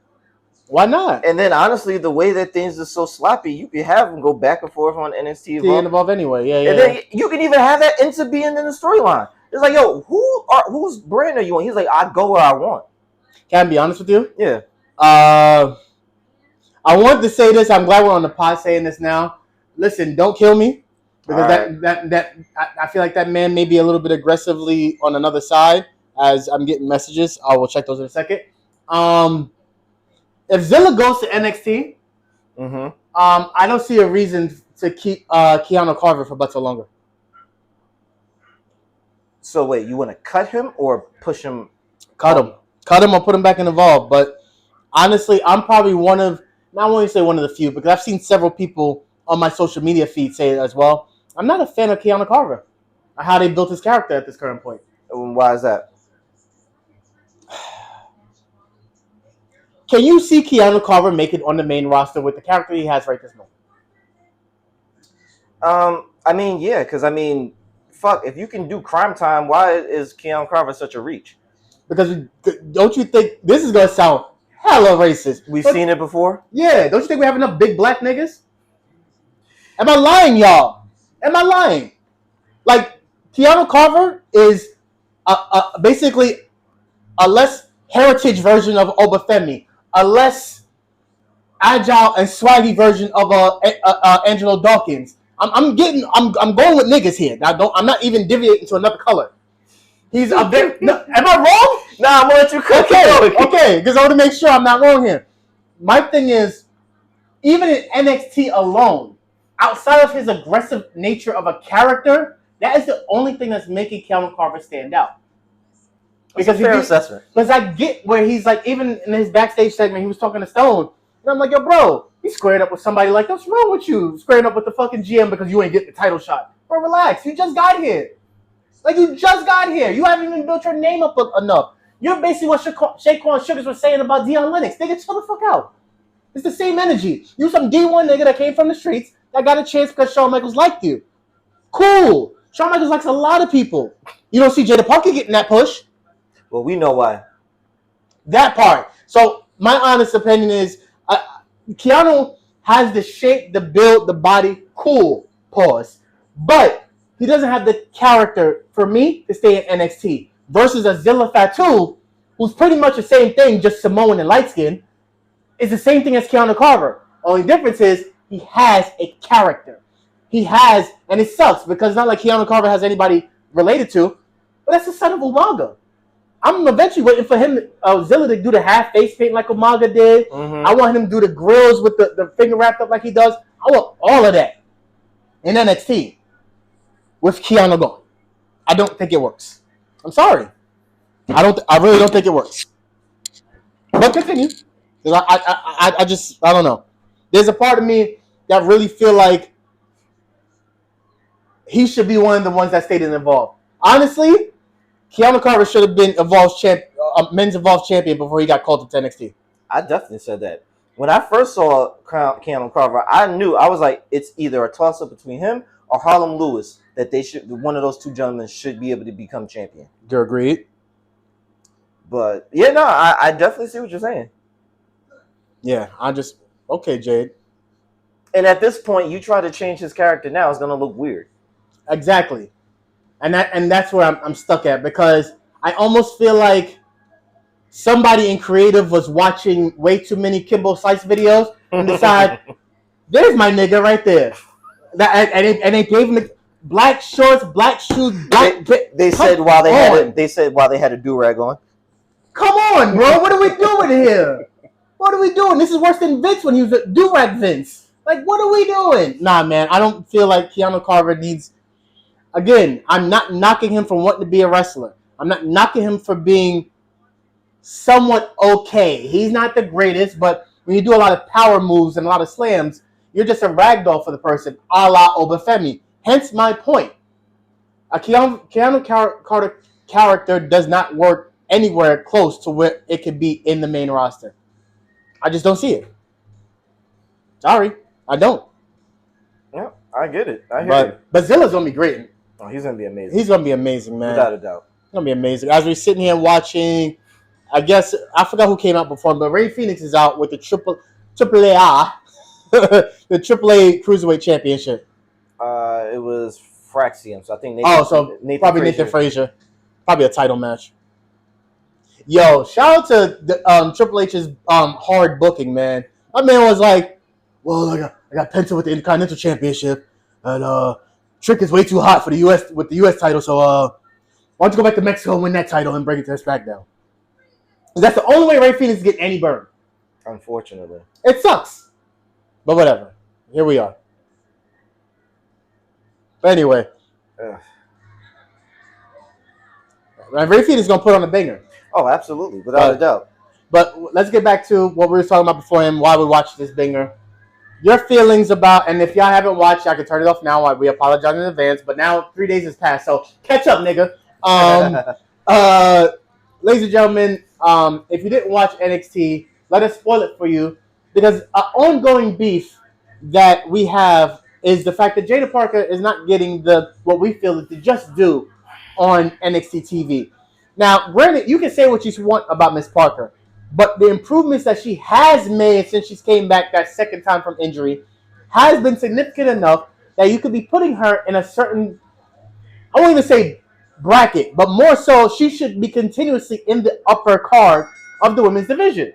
Why not? And then honestly, the way that things are so sloppy, you can have them go back and forth on NXT Evolve anyway. Yeah. And then you can even have that into being in the storyline. It's like, yo, whose brand are you on? He's like, I go where I want. Can I be honest with you? Yeah. I wanted to say this. I'm glad we're on the pod saying this now. Listen, don't kill me. Because I feel like that man may be a little bit aggressively on another side as I'm getting messages. I will check those in a second. If Zilla goes to NXT, I don't see a reason to keep Keanu Carver for but so longer. So wait, you want to cut him or push him? Cut him or put him back in Evolve. But honestly, I'm probably one of the few because I've seen several people on my social media feed say it as well. I'm not a fan of Keanu Carver, or how they built his character at this current point. Why is that? Can you see Keanu Carver make it on the main roster with the character he has right this moment? I mean, yeah, because fuck, if you can do Crime Time, why is Keanu Carver such a reach? Because don't you think this is gonna sound hella racist? We've seen it before. Yeah, don't you think we have enough big black niggas? Am I lying, y'all? Am I lying? Like, Keanu Carver is basically a less heritage version of Obafemi, a less agile and swaggy version of Angelo Dawkins. I'm going with niggas here. I'm not even deviating to another color. He's a bit. No, am I wrong? Nah, I'm gonna let you cook. Okay, because I want to make sure I'm not wrong here. My thing is, even in NXT alone, outside of his aggressive nature of a character, that is the only thing that's making Keanu Carver stand out. Because fair assessment. Because I get where he's like, even in his backstage segment, he was talking to Stone, and I'm like, yo, bro, he's squaring up with somebody like, what's wrong with you? Squaring up with the fucking GM because you ain't get the title shot. Bro, relax. You just got here. You just got here. You haven't even built your name up enough. You're basically what Shaquan Sugars was saying about Deion Lennox. Nigga, chill the fuck out. It's the same energy. You some D1 nigga that came from the streets that got a chance because Shawn Michaels liked you. Cool. Shawn Michaels likes a lot of people. You don't see Jada Parker getting that push. Well, we know why. That part. So my honest opinion is Keanu has the shape, the build, the body. Cool. Pause. But he doesn't have the character for me to stay in NXT. Versus a Zilla Fatu, who's pretty much the same thing, just Samoan and light skin, is the same thing as Keanu Carver. Only difference is he has a character. He has, and it sucks because it's not like Keanu Carver has anybody related to, but that's the son of Umaga. I'm eventually waiting for him, Zilla, to do the half face paint like Umaga did. Mm-hmm. I want him to do the grills with the finger wrapped up like he does. I want all of that in NXT with Keanu gone. I don't think it works. I'm sorry. I really don't think it works. But continue. I don't know. There's a part of me that really feel like he should be one of the ones that stayed involved. Honestly, Keanu Carver should have been men's Evolved champion before he got called up to NXT. I definitely said that. When I first saw Keanu Carver, I knew, I was like, it's either a toss-up between him or Harlem Lewis that one of those two gentlemen should be able to become champion. You're agreed? But, yeah, no, I definitely see what you're saying. Yeah, okay, Jade. And at this point, you try to change his character now, it's going to look weird. Exactly. And that's where I'm stuck at, because I almost feel like somebody in creative was watching way too many Kimbo Slice videos and decide, there's my nigga right there. And they gave him the black shorts, black shoes, black. They said while they had a do-rag on. Come on, bro. What are we doing here? What are we doing? This is worse than Vince when he was a do-rag Vince. Like, what are we doing? Nah, man, I don't feel like Keanu Carver needs... Again, I'm not knocking him for wanting to be a wrestler. I'm not knocking him for being somewhat okay. He's not the greatest, but when you do a lot of power moves and a lot of slams, you're just a ragdoll for the person, a la Obafemi. Hence my point. A Keanu Carter character does not work anywhere close to where it could be in the main roster. I just don't see it. Sorry, I don't. Yeah, I get it. I hear you. But Zilla's going to be great. Oh, he's going to be amazing. He's going to be amazing, man. Without a doubt. It's going to be amazing. As we're sitting here watching, I guess, I forgot who came out before him, but Rey Fenix is out with the AAA, the AAA Cruiserweight Championship. It was Fraxium, so I think Nathan Frazier. Probably a title match. Yo, shout out to the, Triple H's hard booking, man. My man was like, well, I got Penta with the Intercontinental Championship, and Trick is way too hot for the US with the US title, so why don't you go back to Mexico and win that title and bring it to SmackDown? That's the only way Rey Fenix is getting any burn. Unfortunately. It sucks. But whatever. Here we are. But anyway. Rey Fenix is going to put on a banger. Oh, absolutely. Without a doubt. But let's get back to what we were talking about before him, why we watched this banger. Your feelings about, and if y'all haven't watched, I can turn it off now. We apologize in advance, but now 3 days has passed, so catch up, nigga. Ladies and gentlemen, if you didn't watch NXT, let us spoil it for you, because an ongoing beef that we have is the fact that Jada Parker is not getting what we feel is the just due on NXT TV. Now, granted, you can say what you want about Miss Parker, but the improvements that she has made since she came back that second time from injury has been significant enough that you could be putting her in a certain, I won't even say bracket, but more so she should be continuously in the upper card of the women's division.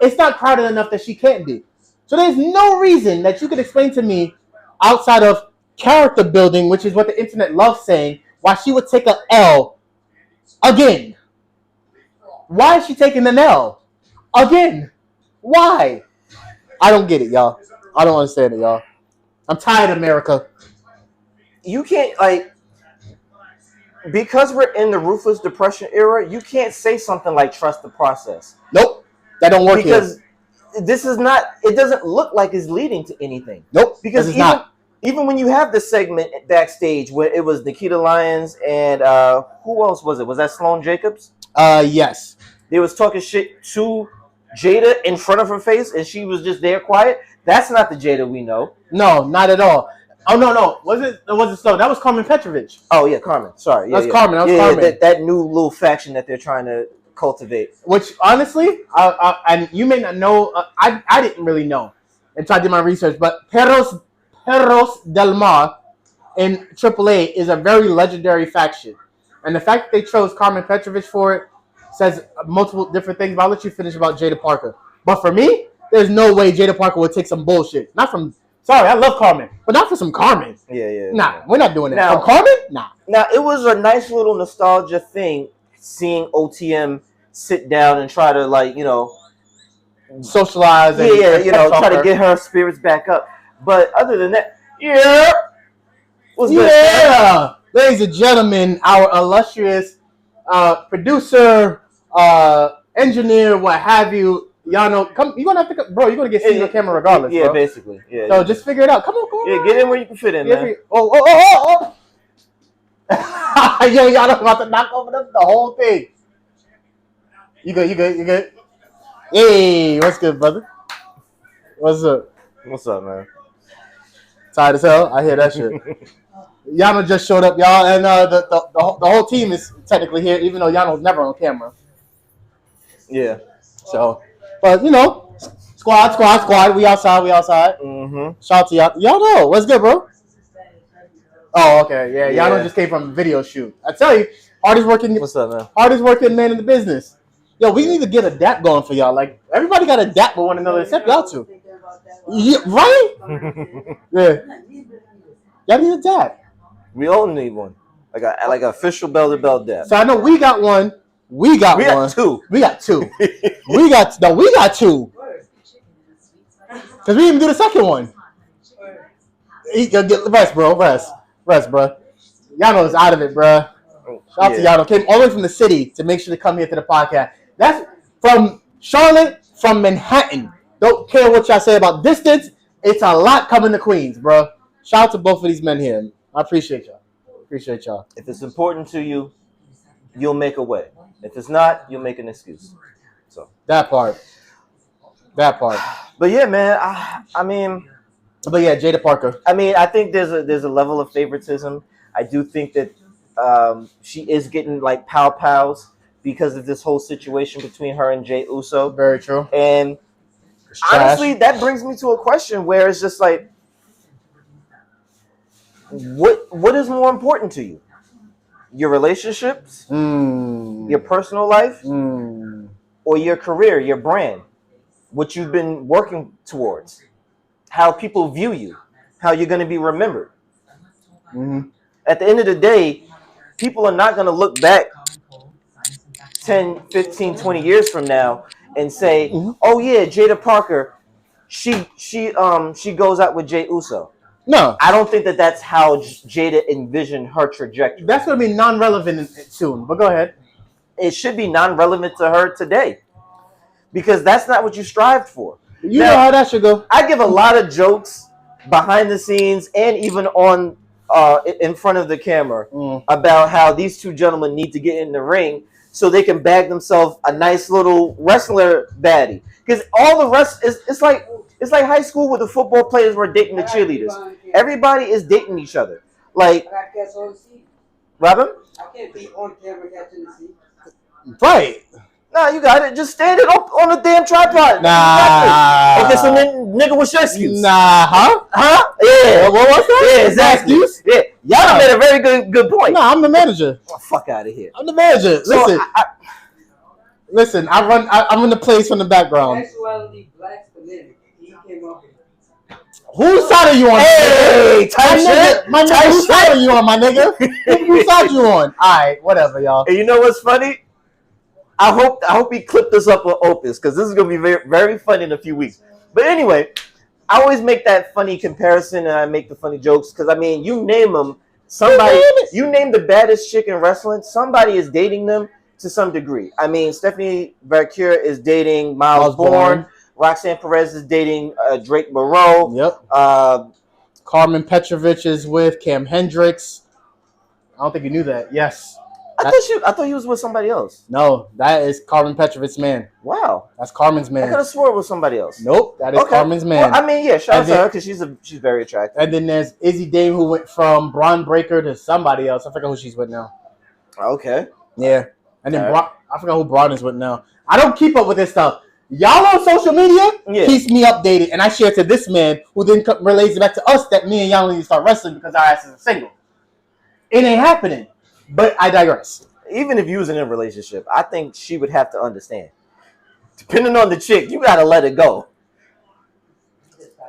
It's not crowded enough that she can't be. So there's no reason that you could explain to me outside of character building, which is what the internet loves saying, why she would take an L again. Why is she taking an L again? Why? I don't get it, y'all. I don't understand it, y'all. I'm tired of America. You can't, like, because we're in the ruthless depression era, you can't say something like trust the process. Nope. That don't work because this is not, it doesn't look like it's leading to anything. Nope. Because even when you have the segment backstage where it was Nikita Lyons and who else was it? Was that Sloane Jacobs? Yes. They was talking shit to Jada in front of her face and she was just there quiet. That's not the Jada we know. No, not at all. Oh, no. Was it Sloane? That was Carmen Petrovic. Oh, yeah, Carmen. Sorry. That's Carmen. Carmen. That new little faction that they're trying to cultivate. Which, honestly, and you may not know, I didn't really know until I did my research, but Perros del Mar in AAA is a very legendary faction. And the fact that they chose Carmen Petrovic for it says multiple different things, but I'll let you finish about Jada Parker. But for me, there's no way Jada Parker would take some bullshit. Sorry, I love Carmen, but not for some Carmen. Yeah. Nah, we're not doing that. Now, from Carmen? Nah. Now, it was a nice little nostalgia thing seeing OTM sit down and try to, like, socialize. And try to get her spirits back up. But other than that, what's good? Yeah. Ladies and gentlemen, our illustrious producer, engineer, what have you, Yano, come. You're gonna have to, bro. You're gonna get seen on camera regardless. Yeah, bro. basically. Yeah. So just figure it out. Come on. Yeah, get in where you can fit in, man. Oh. Yo, Yano about to knock over the whole thing. You good. Hey, what's good, brother? What's up? What's up, man? Tired as hell. I hear that shit. Yano just showed up, y'all, and the whole team is technically here, even though Yano's never on camera. Yeah. So, but squad. We outside. Mm-hmm. Shout out to y'all. Y'all know what's good, bro. Oh, okay. Yeah. Yano just came from a video shoot. I tell you, hardest working. What's up, man? Hardest working man in the business. Yo, we need to get a dap going for y'all. Like, everybody got a dap with one another except y'all two. Yeah, right? Yeah. Y'all need a dap. We all need one. Like an official bell-to-bell dap. So I know we got one. We got one. Two. We got two. We got two. Because we didn't do the second one. Rest, bro. Rest, bro. Yano's out of it, bro. Shout out to Yano. Came all the way from the city to make sure to come here to the podcast. That's from Charlotte, from Manhattan. Don't care what y'all say about distance. It's a lot coming to Queens, bro. Shout out to both of these men here. I appreciate y'all. If it's important to you, you'll make a way. If it's not, you'll make an excuse. So that part. But yeah, man. I mean. But yeah, Jada Parker. I mean, I think there's a level of favoritism. I do think that she is getting like pow-pows because of this whole situation between her and Jey Uso. Very true. And honestly, that brings me to a question where it's just like, what is more important to you? Your relationships, your personal life, or your career, your brand, what you've been working towards, how people view you, how you're going to be remembered. At the end of the day, people are not going to look back 10, 15, 20 years from now and say, oh yeah, Jada Parker, she goes out with Jey Uso. No. I don't think that's how Jada envisioned her trajectory. That's going to be non-relevant soon, but go ahead. It should be non-relevant to her today because that's not what you strived for. You know how that should go. I give a lot of jokes behind the scenes and even on in front of the camera about how these two gentlemen need to get in the ring so they can bag themselves a nice little wrestler baddie. Because all the rest it's like high school where the football players were dating the cheerleaders. Everybody is dating each other. Like, Robin? I can't be on camera catching the seat. Right. Nah, you got it. Just stand it up on the damn tripod. Nah. Okay, so then, nigga, what's your excuse? Nah, Huh? Yeah. What was that? Yeah, exactly. Yeah. Y'all made a very good point. Nah, I'm the manager. Oh, fuck out of here. I'm the manager. Listen, I'm in the place from the background. Sexuality, black fanatic. He came up with it. Whose side are you on? Hey, type shit. My nigga, whose side are you on, my nigga? Whose side you on? All right, whatever, y'all. And you know what's funny? I hope he clipped this up on Opus because this is gonna be very, very funny in a few weeks. But anyway, I always make that funny comparison and I make the funny jokes because I mean, you name them, somebody. You name the baddest chick in wrestling, somebody is dating them to some degree. I mean, Stephanie Valkyrie is dating Miles Bourne. Roxanne Perez is dating Drake Moreau. Yep. Carmen Petrovich is with Cam Hendricks. I don't think you knew that. Yes. I thought he was with somebody else. No, that is Carmen Petrovich's man. Wow. That's Carmen's man. I could have swore it was somebody else. Nope, that is Carmen's man. Well, I mean, yeah, shout out to her because she's very attractive. And then there's Izzy Dame who went from Braun Breaker to somebody else. I forgot who she's with now. Okay. Yeah. And then I forgot who Braun is with now. I don't keep up with this stuff. Y'all on social media keeps me updated, and I share to this man who then relays it back to us that me and y'all need to start wrestling because our asses are single. It ain't happening. But I digress. Even if you was in a relationship, I think she would have to understand. Depending on the chick, you gotta let it go.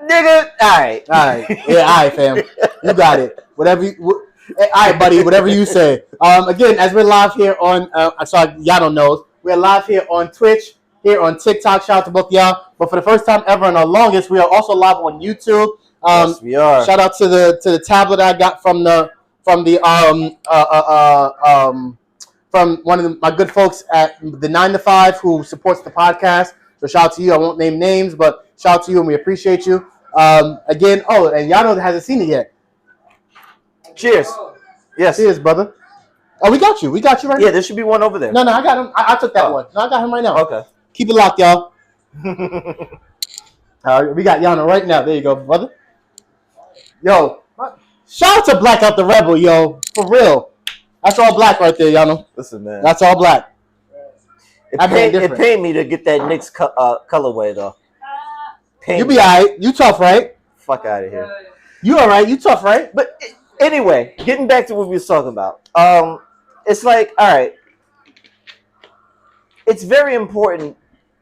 Nigga, all right. Yeah, all right, fam. You got it. Whatever. All right, buddy. Whatever you say. Again, as we're live here on, y'all don't know, we're live here on Twitch, here on TikTok. Shout out to both y'all. But for the first time ever and our longest, we are also live on YouTube. Yes, we are. Shout out to the tablet I got from one of my good folks at the 9 to 5 who supports the podcast. So shout out to you. I won't name names, but shout out to you and we appreciate you. Again, and Yano hasn't seen it yet. Cheers. Yes. Cheers, brother. Oh, we got you right now. Yeah, there should be one over there. No, I got him. I took that one. No, I got him right now. Okay. Keep it locked, y'all. We got Yano right now. There you go, brother. Yo, shout out to Blackout the Rebel, yo. For real. That's all black right there, Yano. Listen, man. That's all black. It paid me to get that Knicks colorway, though. You be all right. You tough, right? Fuck out of here. You all right. You tough, right? But anyway, getting back to what we was talking about. It's like, all right. It's very important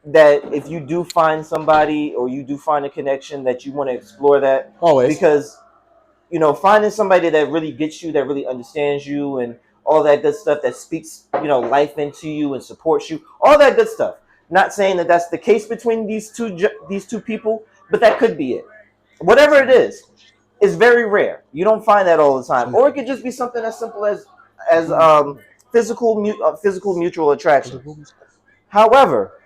that if you do find somebody or you do find a connection that you want to explore that. Always. Because, finding somebody that really gets you, that really understands you and all that good stuff, that speaks, life into you and supports you, all that good stuff. Not saying that that's the case between these two people, but that could be it. Whatever it is, it's very rare. You don't find that all the time, or it could just be something as simple as physical mutual attraction. However,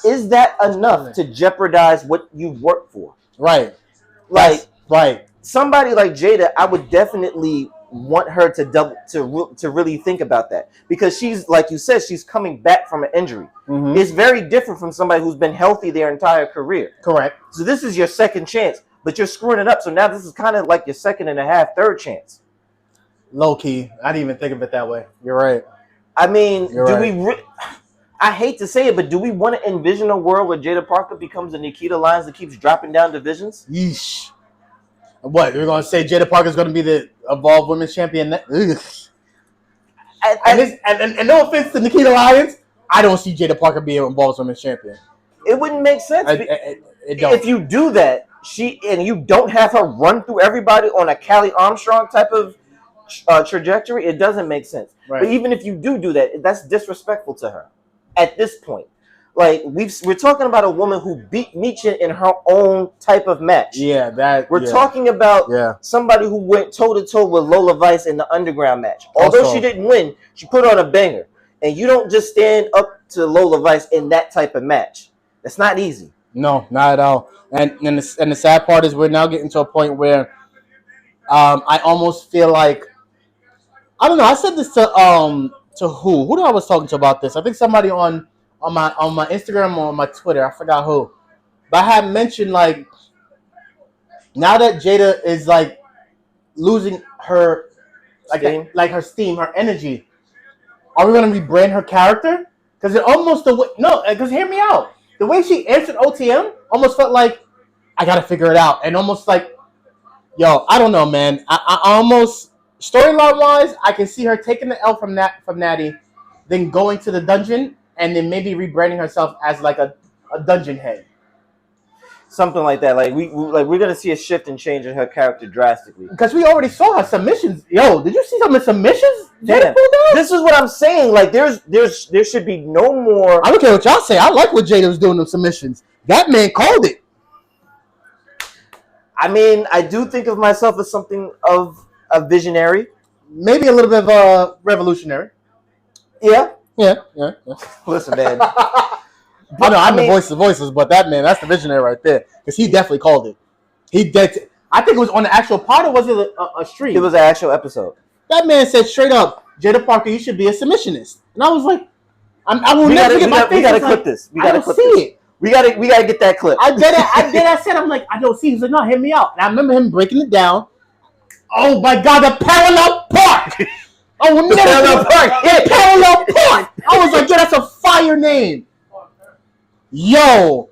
is that enough to jeopardize what you work for? Right. Like right. Somebody like Jada, I would definitely want her to really think about that, because she's, like you said, she's coming back from an injury. Mm-hmm. It's very different from somebody who's been healthy their entire career. Correct. So this is your second chance, but you're screwing it up. So now this is kind of like your second and a half, third chance. Low key. I didn't even think of it that way. You're right. I mean, I hate to say it, but do we want to envision a world where Jada Parker becomes a Nikita Lyons that keeps dropping down divisions? Yeesh. What, you're going to say Jada Parker's going to be the Evolved Women's Champion? And no offense to Nikita Lyons, I don't see Jada Parker being Evolved Women's Champion. It wouldn't make sense. It don't. If you do that, you don't have her run through everybody on a Callie Armstrong type of trajectory, it doesn't make sense. Right. But even if you do that, that's disrespectful to her at this point. Like, we're talking about a woman who beat Michin in her own type of match. Yeah, we're talking about somebody who went toe-to-toe with Lola Vice in the underground match. Although she didn't win, she put on a banger. And you don't just stand up to Lola Vice in that type of match. That's not easy. No, not at all. And the sad part is we're now getting to a point where I almost feel like, I don't know, I said this to who? Who did I was talking to about this? I think somebody on my Instagram or on my Twitter. I forgot who. But I had mentioned, like, now that Jada is, like, losing her steam. Like her steam, her energy, are we going to rebrand her character? Because it almost because hear me out. The way she answered OTM almost felt like, I got to figure it out. And almost like, yo, I don't know, man. I almost, storyline-wise, I can see her taking the L from Natty, then going to the dungeon, and then maybe rebranding herself as like a dungeon head. Something like that. Like we're gonna see a shift and change in her character drastically. Because we already saw her submissions. Yo, did you see some of the submissions? Yeah. This is what I'm saying. Like there should be no more. I don't care what y'all say. I like what Jada was doing with submissions. That man called it. I mean, I do think of myself as something of a visionary. Maybe a little bit of a revolutionary. Yeah. Listen, man. I'm the voice of voices, but that man, that's the visionary right there. Because he definitely called it. I think it was on the actual pod, or was it a stream? It was an actual episode. That man said straight up, Jada Parker, you should be a submissionist. And I was like, I will never forget my face. We gotta clip this. We gotta clip this. We gotta get that clip. I said, I'm like, I don't see. He's like, no, hear me out. And I remember him breaking it down. Oh my God, the parallel park. I will never parallel park. I was like, yo, that's a fire name. Yo,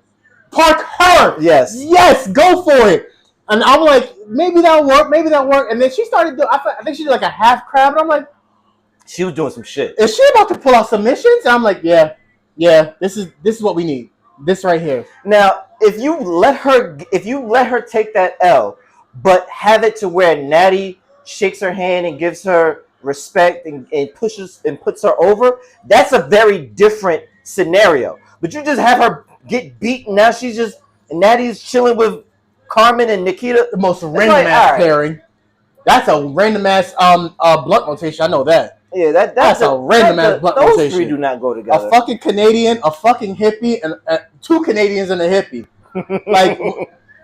park her. Yes, go for it. And I'm like, maybe that'll work. And then she started doing, I think she did like a half crab. And I'm like, she was doing some shit. Is she about to pull out submissions? And I'm like, yeah, this is what we need. This right here. Now, if you let her take that L, but have it to where Natty shakes her hand and gives her respect and pushes and puts her over, that's a very different scenario. But you just have her get beat, and now Natty's chilling with Carmen and Nikita. The most random ass pairing. That's a random ass blunt rotation. I know that. Yeah, that's a random ass blunt rotation. Those three do not go together. A fucking Canadian, a fucking hippie, and two Canadians and a hippie. Like,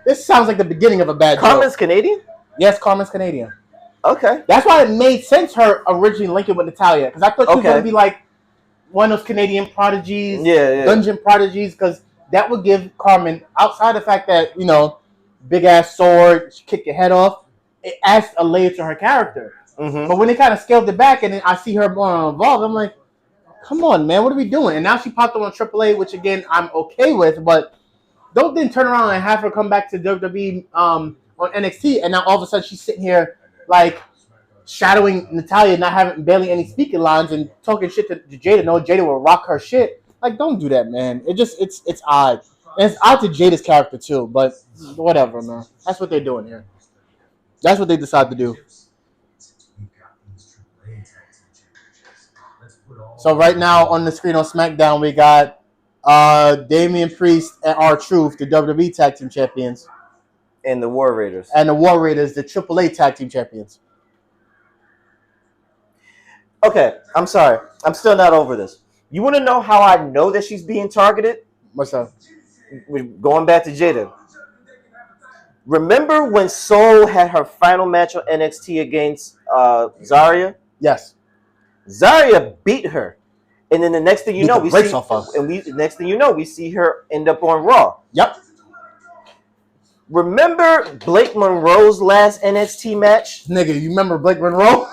this sounds like the beginning of a bad joke. Carmen's Canadian? Yes, Carmen's Canadian. Okay. That's why it made sense her originally linking with Natalia. Because I thought she was going to be like one of those Canadian prodigies, dungeon prodigies, because that would give Carmen, outside the fact that, big ass sword, she kick your head off, it adds a layer to her character. Mm-hmm. But when they kind of scaled it back and then I see her more involved, I'm like, come on, man, what are we doing? And now she popped up on AAA, which again, I'm okay with, but don't then turn around and have her come back to WWE on NXT, and now all of a sudden she's sitting here like shadowing Natalia, not having barely any speaking lines and talking shit to Jada. No, Jada will rock her shit. Like, don't do that, man. It's odd. And it's odd to Jada's character too, but whatever, man. That's what they're doing here. That's what they decide to do. So right now on the screen on SmackDown, we got Damian Priest and R-Truth, the WWE Tag Team Champions. And the War Raiders. And the War Raiders, the AAA Tag Team Champions. Okay, I'm sorry. I'm still not over this. You want to know how I know that she's being targeted? What's up? We're going back to Jada. Remember when Soul had her final match on NXT against Zarya? Yes. Zarya beat her. And then the next thing you know, we see her end up on Raw. Yep. Remember Blake Monroe's last NXT match? Nigga, you remember Blake Monroe?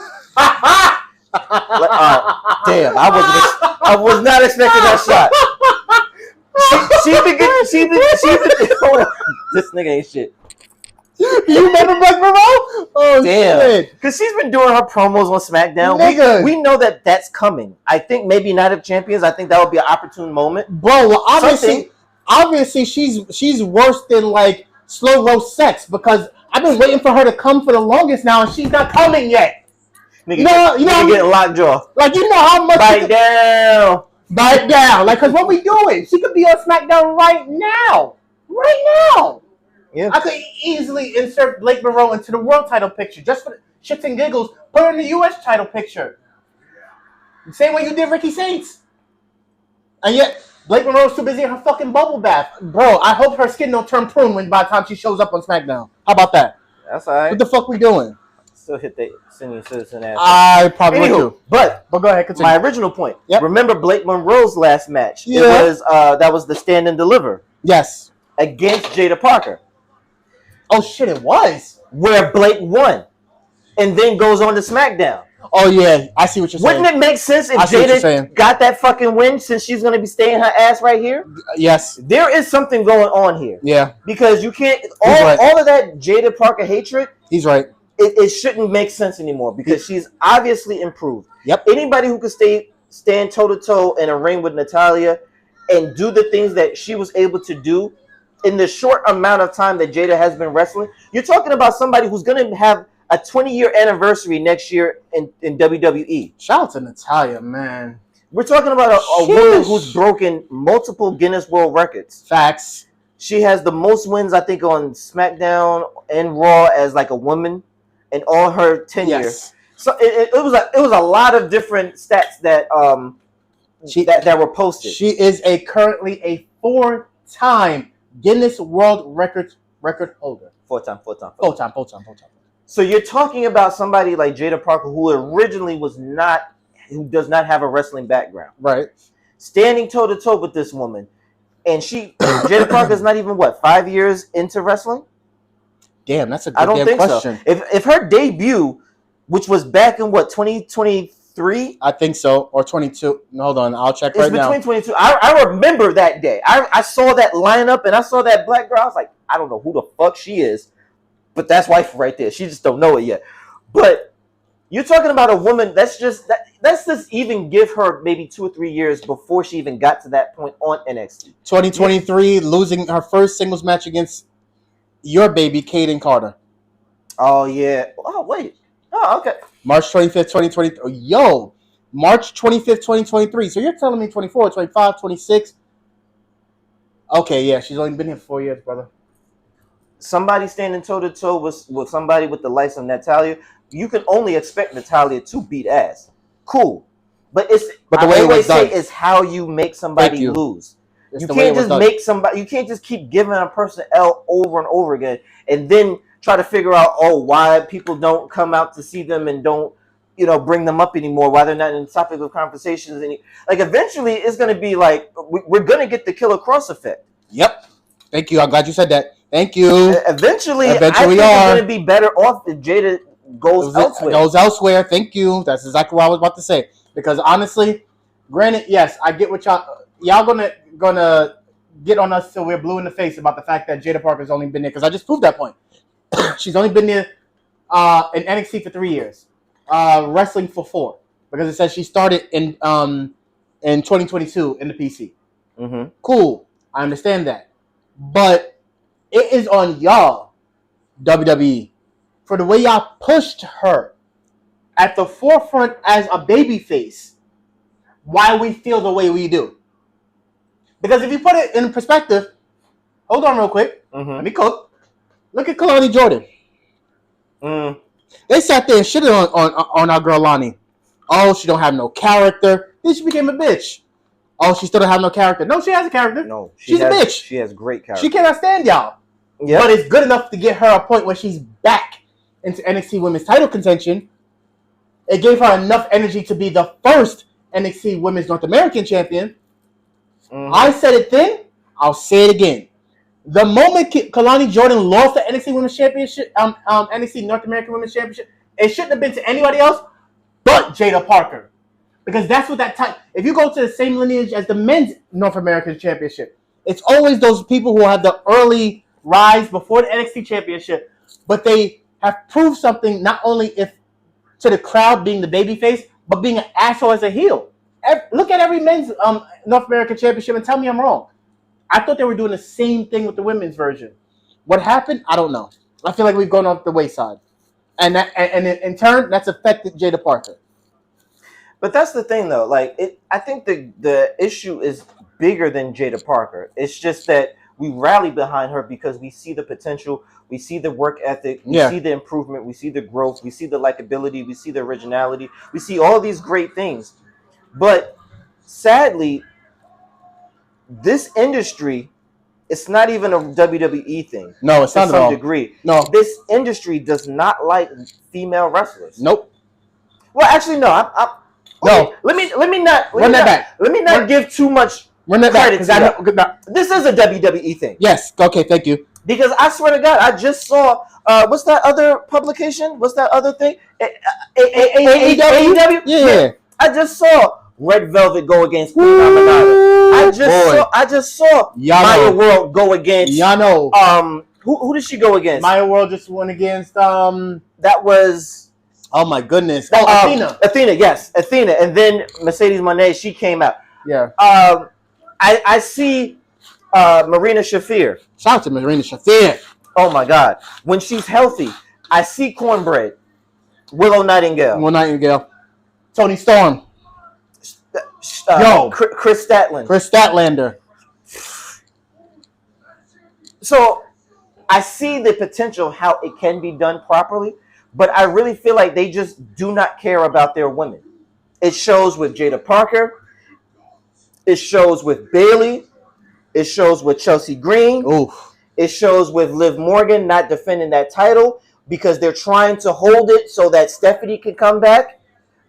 Damn, I was not expecting that shot. This nigga ain't shit. You remember Blake Monroe? Oh, damn. Shit. Because she's been doing her promos on SmackDown. We know that that's coming. I think maybe Night of Champions. I think that would be an opportune moment. Bro, well, obviously she's worse than like slow roast sex because I've been waiting for her to come for the longest now and she's not coming yet. Nigga, you know getting lockjaw. Like you know how much bite down. Like cause what we doing? She could be on SmackDown right now. Yeah. I could easily insert Blake Monroe into the world title picture just for the shits and giggles. Put her in the U.S. title picture. Same way you did Ricky Saints. And yet Blake Monroe's too busy in her fucking bubble bath. Bro, I hope her skin don't turn prune when by the time she shows up on SmackDown. How about that? That's all right. What the fuck we doing? Still hit the senior citizen ass. I probably would too. But go ahead, continue. My original point. Yep. Remember Blake Monroe's last match? Yeah. It was that was the stand and deliver. Yes. Against Jada Parker. Oh shit, it was. Where Blake won. And then goes on to SmackDown. Oh yeah, I see what you're saying. Wouldn't it make sense if Jada got that fucking win since she's going to be staying her ass right here? Yes. There is something going on here. Yeah. Because you can't all of that Jada Parker hatred. He's right. It shouldn't make sense anymore because she's obviously improved. Yep. Anybody who could stand toe to toe in a ring with Natalya and do the things that she was able to do in the short amount of time that Jada has been wrestling, you're talking about somebody who's going to have a 20-year anniversary next year in WWE. Shout out to Natalya, man. We're talking about a woman who's broken multiple Guinness World Records. Facts. She has the most wins, I think, on SmackDown and Raw as like a woman in all her tenure. Yes. So it was a lot of different stats that that were posted. She is currently a 4-time Guinness World Record holder. Four time. So you're talking about somebody like Jada Parker who originally who does not have a wrestling background. Right. Standing toe to toe with this woman. And Jada Parker's not even 5 years into wrestling? Damn, that's a good I don't think question. So. If her debut, which was back in 2023? I think so, or 22. Hold on, I'll check right now. It's between 22. I remember that day. I saw that lineup and I saw that black girl. I was like, I don't know who the fuck she is, but that's wife right there. She just don't know it yet. But you're talking about a woman let's just even give her maybe 2 or 3 years before she even got to that point on NXT. 2023, losing her first singles match against your baby, Kaden Carter. Oh, yeah. Oh, wait. Oh, okay. March 25th, 2023. Oh, yo, March 25th, 2023. So you're telling me 24, 25, 26. Okay, yeah, she's only been here 4 years, brother. Somebody standing toe-to-toe with somebody with the likes of Natalya, you can only expect Natalya to beat ass. Cool. But the way it was done is how you make somebody lose. You can't just keep giving a person L over and over again and then try to figure out why people don't come out to see them and don't bring them up anymore, why they're not in topic of conversations. Like eventually it's going to be like we're going to get the Killer Cross effect. Yep. Thank you. I'm glad you said that. Thank you. Eventually I think it's going to be better off if Jada goes elsewhere. Thank you. That's exactly what I was about to say. Because honestly, granted, yes, I get what y'all gonna get on us till we're blue in the face about the fact that Jada Parker's only been there, because I just proved that point. She's only been there in NXT for 3 years, wrestling for 4, because it says she started in 2022 in the PC. Mm-hmm. Cool, I understand that, but it is on y'all, WWE, for the way y'all pushed her at the forefront as a babyface. Why we feel the way we do. Because if you put it in perspective, hold on real quick. Let me cook. Look at Kalani Jordan. They sat there and shitted on our girl Lonnie. Oh, she don't have no character. Then she became a bitch. Oh, she still don't have no character. No, she has a character. No, she's a bitch. She has great character. She cannot stand y'all. Yep. But it's good enough to get her a point where she's back into NXT Women's title contention. It gave her enough energy to be the first NXT Women's North American champion. I said it then. I'll say it again. The moment Kalani Jordan lost the NXT Women's Championship, NXT North American Women's Championship, it shouldn't have been to anybody else but Jada Parker. Because that's what that type. If you go to the same lineage as the Men's North American Championship, it's always those people who have the early rise before the NXT Championship, but they have proved something not only if to the crowd being the babyface, but being an asshole as a heel. Look at every Men's North American Championship and tell me I'm wrong. I thought they were doing the same thing with the women's version. What happened? I don't know. I feel like we've gone off the wayside. And in turn, that's affected Jada Parker. But that's the thing, though. I think the issue is bigger than Jada Parker. It's just that we rally behind her because we see the potential, we see the work ethic, we see the improvement, we see the growth, we see the likability, we see the originality, we see all these great things. But sadly, this industry, it's not even a WWE thing. No, it's not to at all. some degree. No, this industry does not like female wrestlers. Nope. Well, actually, no. No. Let me not give too much Run that credit back, to that. This is a WWE thing. Yes. Okay. Thank you. Because I swear to God, I just saw what's that other publication? What's that other thing? AEW. Yeah. I just saw Red Velvet go against Queen Aminata. I just saw Maya World go against. Yano. Who did she go against? Maya World just went against. That was. Oh my goodness. Athena. Athena, yes, Athena, and then Mercedes Moné. She came out. Yeah. I see Marina Shafir. Shout out to Marina Shafir. Oh my God. When she's healthy, I see Cornbread. Willow Nightingale. Tony Storm. Chris Statlander. Chris Statlander. So I see the potential how it can be done properly, but I really feel like they just do not care about their women. It shows with Jada Parker. It shows with Bayley. It shows with Chelsea Green. Oof. It shows with Liv Morgan not defending that title because they're trying to hold it so that Stephanie can come back.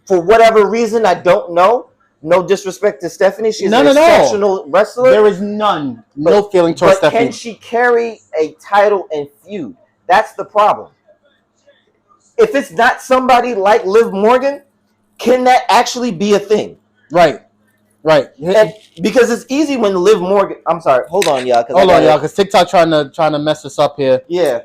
For whatever reason, I don't know. No disrespect to Stephanie. She's an exceptional wrestler. There is none. No feeling towards Stephanie. But can she carry a title and feud? That's the problem. If it's not somebody like Liv Morgan, can that actually be a thing? Right. And because it's easy when Liv Morgan. I'm sorry. Hold on, y'all. Because TikTok trying to mess us up here. Yeah.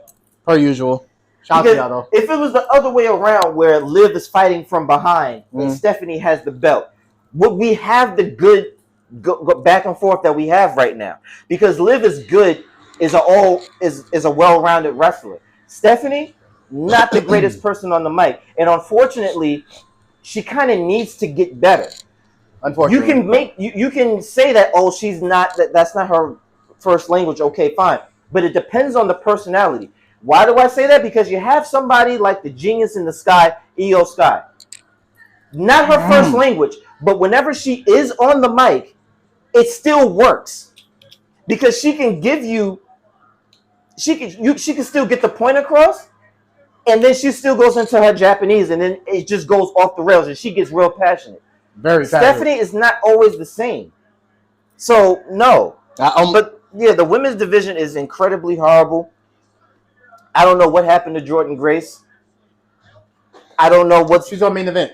Per usual. Shout out to y'all though. If it was the other way around, where Liv is fighting from behind and Stephanie has the belt, would we have the good go back and forth that we have right now? Because Liv is good, is a well-rounded wrestler. Stephanie, not the greatest person on the mic, and unfortunately, she kind of needs to get better. Unfortunately, you can say that she's not that's not her first language. Okay, fine, but it depends on the personality. Why do I say that? Because you have somebody like the genius in the sky, Io Sky. Not her first language, but whenever she is on the mic, it still works because she can give you. She can still get the point across, and then she still goes into her Japanese, and then it just goes off the rails, and she gets real passionate. Stephanie is not always the same. So, no. But, yeah, the women's division is incredibly horrible. I don't know what happened to Jordan Grace. I don't know what... She's on main event.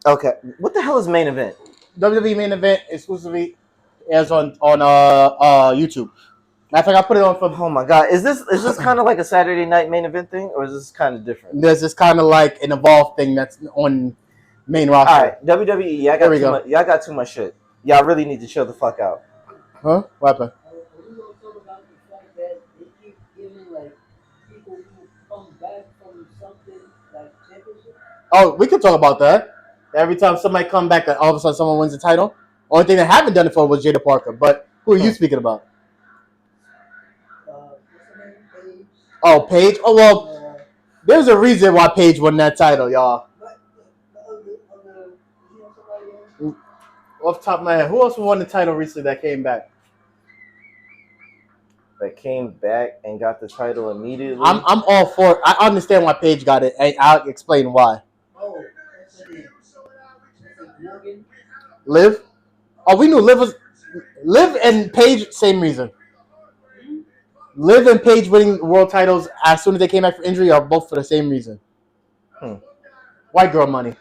Okay. What the hell is main event? WWE main event exclusively airs on YouTube. Matter of fact, I put it on for... Oh, my God. Is this kind of like a Saturday night main event thing, or is this kind of different? There's this kind of like an evolved thing that's on... main roster. All right, WWE. Y'all got too much shit. Y'all really need to chill the fuck out. Huh? What happened? We gonna talk about the fact that they keep giving like people who come back from something like championship. Oh, we could talk about that. Every time somebody come back, all of a sudden someone wins the title. Only thing they haven't done it for was Jada Parker. But who are you speaking about? What's her name? Paige. Oh, Paige. Oh well, there's a reason why Paige won that title, y'all. Off the top of my head, who else won the title recently that came back? That came back and got the title immediately. I'm all for it. I understand why Paige got it, and I'll explain why. Oh, what's her name? Morgan. Liv? Oh, we knew Liv and Paige, same reason. Liv and Paige winning world titles as soon as they came back from injury are both for the same reason. White girl money.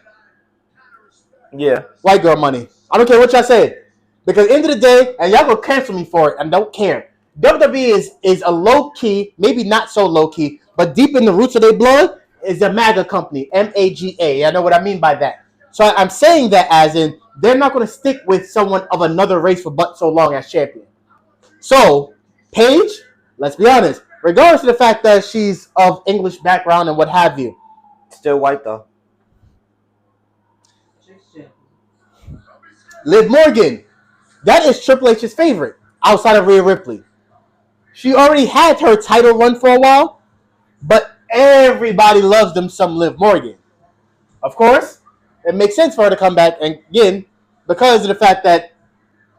Yeah. White girl money. I don't care what y'all say. Because at the end of the day, and y'all gonna cancel me for it, and don't care. WWE is a low-key, maybe not so low-key, but deep in the roots of their blood is a MAGA company, MAGA. I know what I mean by that. So I'm saying that as in, they're not going to stick with someone of another race for but so long as champion. So, Paige, let's be honest, regardless of the fact that she's of English background and what have you. Still white, though. Liv Morgan, that is Triple H's favorite, outside of Rhea Ripley. She already had her title run for a while, but everybody loves them some Liv Morgan. Of course, it makes sense for her to come back, and again, because of the fact that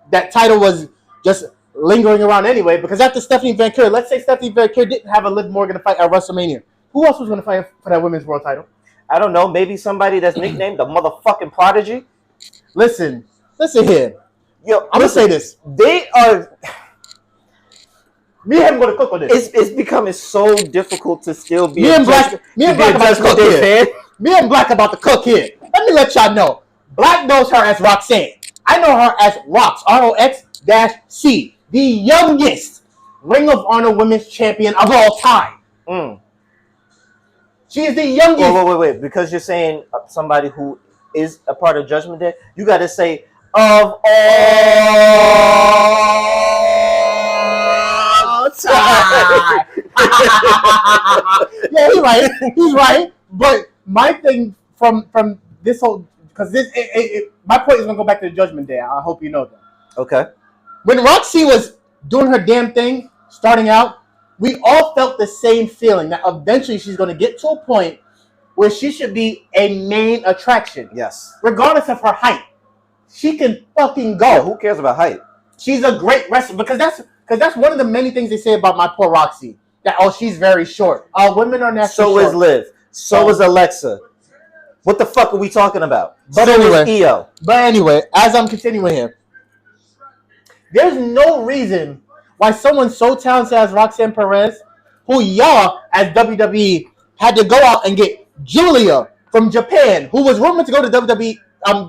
that title was just lingering around anyway, because after Stephanie Van Keur, let's say Stephanie Van Keur didn't have a Liv Morgan to fight at WrestleMania. Who else was going to fight for that women's world title? I don't know. Maybe somebody that's nicknamed the motherfucking Prodigy. Listen here. Yo, I'm going to say this. They are... Me and him going to cook on this. It's becoming so difficult to still be Me and Black about to cook here. Me and Black about to cook here. Let me let y'all know. Black knows her as Roxanne. I know her as Rox, ROX-C, the youngest Ring of Honor Women's Champion of all time. She is the youngest. Wait. Because you're saying somebody who is a part of Judgment Day, you got to say of all time. Yeah, he's right. But my thing from this whole, because my point is gonna go back to the Judgment Day. I hope you know that. Okay. When Roxy was doing her damn thing, starting out, we all felt the same feeling that eventually she's gonna get to a point where she should be a main attraction. Yes. Regardless of her height, she can fucking go. Yeah, who cares about height? She's a great wrestler because that's one of the many things they say about my poor Roxy. That she's very short. Women are naturally short. So is Liv. So is Alexa. What the fuck are we talking about? But anyway, EO. But anyway, as I'm continuing here, there's no reason why someone so talented as Roxanne Perez, who y'all as WWE had to go out and get Julia from Japan, who was rumored to go to WWE,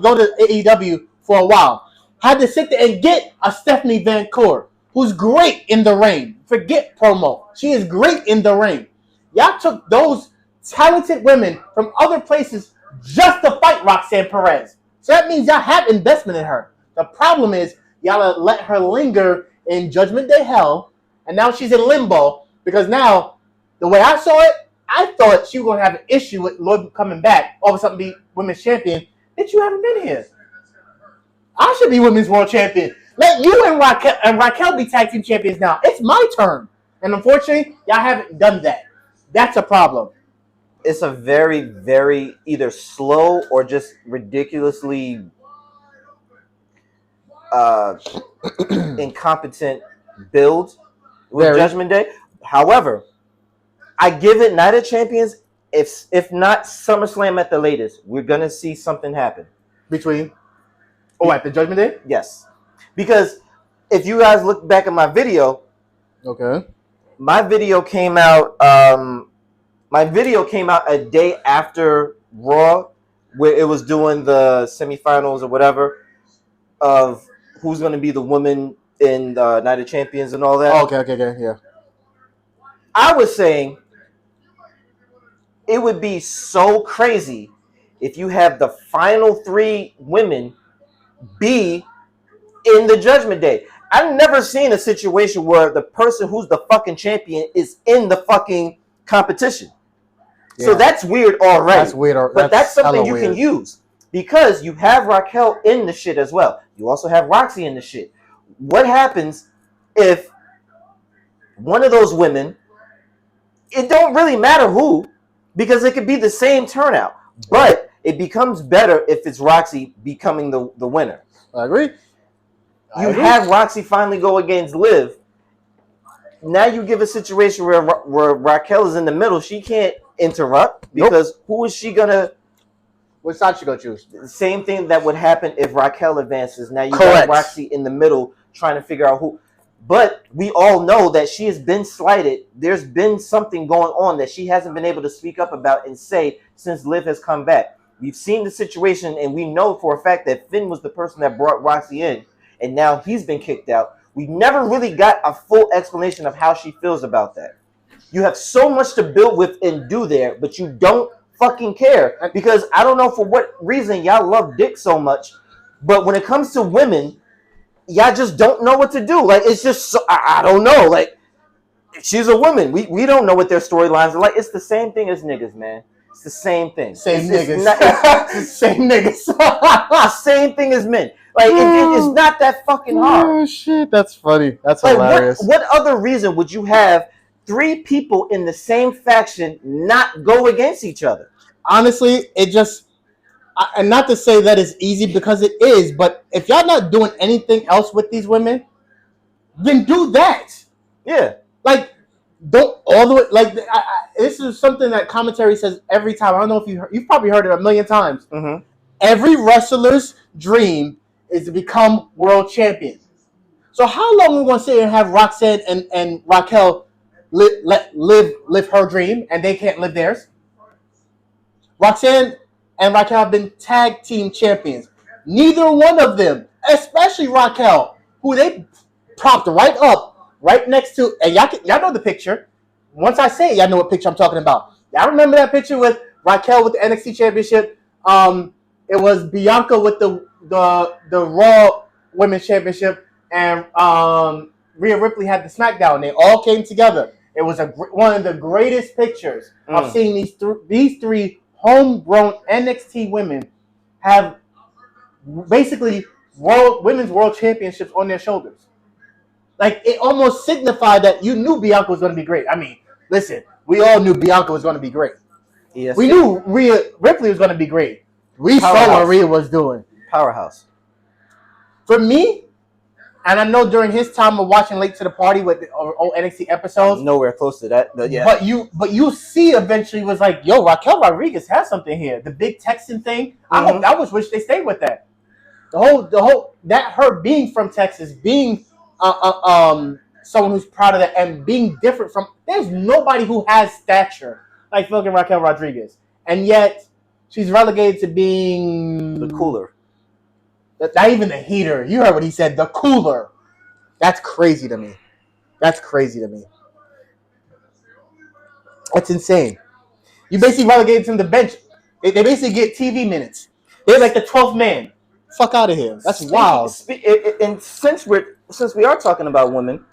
go to AEW for a while, had to sit there and get a Stephanie Van Keur, who's great in the ring. Forget promo. She is great in the ring. Y'all took those talented women from other places just to fight Roxanne Perez. So that means y'all have investment in her. The problem is y'all let her linger in Judgment Day Hell, and now she's in limbo because now, the way I saw it, I thought she was going to have an issue with Lloyd coming back, all of a sudden be women's champion. Bitch, you haven't been here. I should be women's world champion. Let you and Raquel be tag team champions now. It's my turn. And unfortunately, y'all haven't done that. That's a problem. It's a very, very either slow or just ridiculously incompetent build with Judgment Day. However, I give it Night of Champions. If not SummerSlam at the latest, we're gonna see something happen between. At the Judgment Day? Yes, because if you guys look back at my video, okay, my video came out. My video came out a day after Raw, where it was doing the semifinals or whatever of who's going to be the woman in Night of Champions and all that. Oh, okay, yeah. I was saying it would be so crazy if you have the final 3 women be in the Judgment Day. I've never seen a situation where the person who's the fucking champion is in the fucking competition. Yeah. So that's weird already. That's weird. But that's something you can use. because you have Raquel in the shit as well. You also have Roxy in the shit. What happens if one of those women, it don't really matter who, because it could be the same turnout, but it becomes better if it's Roxy becoming the winner. I agree. You have Roxy finally go against Liv. Now you give a situation where Raquel is in the middle. She can't interrupt because who is she gonna? Which side she gonna choose? Same thing that would happen if Raquel advances. Now you Correct. got Roxy in the middle trying to figure out who. But we all know that she has been slighted. There's been something going on that she hasn't been able to speak up about and say since Liv has come back. We've seen the situation, and we know for a fact that Finn was the person that brought Roxy in, and now he's been kicked out. We never really got a full explanation of how she feels about that. You have so much to build with and do there, but you don't fucking care, because I don't know for what reason y'all love dick so much, but when it comes to women, y'all just don't know what to do. Like, it's just so, I don't know. Like, she's a woman. We don't know what their storylines are like. It's the same thing as niggas, man. It's the same thing. Same it's niggas. Not, Same niggas. Same thing as men. Like, it's not that fucking hard. Oh shit, that's funny. That's like, hilarious. What other reason would you have 3 people in the same faction not go against each other? Honestly, it just, and not to say that it's easy because it is, but if y'all not doing anything else with these women, then do that. Yeah. Like, don't all the way, like, this is something that commentary says every time. I don't know if you've probably heard it a million times. Mm-hmm. Every wrestler's dream is to become world champion. So how long are we going to sit here and have Roxanne and Raquel live her dream and they can't live theirs? Roxanne and Raquel have been tag team champions. Neither one of them, especially Raquel, who they propped right up, right next to, and y'all know the picture. Once I say it, y'all know what picture I'm talking about. Y'all remember that picture with Raquel with the NXT Championship? It was Bianca with the Raw Women's Championship, and Rhea Ripley had the SmackDown. They all came together. It was one of the greatest pictures of seeing these three homegrown NXT women have basically women's world championships on their shoulders. Like, it almost signified that you knew Bianca was going to be great. I mean, listen, we all knew Bianca was going to be great. Yes, we knew Rhea Ripley was going to be great. We saw what Rhea was doing. Powerhouse. For me, and I know during his time of watching Late to the Party with the old NXT episodes, nowhere close to that. But yeah. But you see, eventually was like, yo, Raquel Rodriguez has something here. The big Texan thing. Mm-hmm. I wish they stayed with that. The whole that her being from Texas, being someone who's proud of that, and being different from. There's nobody who has stature like fucking Raquel Rodriguez, and yet she's relegated to being the cooler. Not even the heater. You heard what he said. The cooler. That's crazy to me. That's insane. You basically relegated to the bench. They basically get TV minutes. They're like the 12th man. Fuck out of here. That's wild. And since we are talking about women,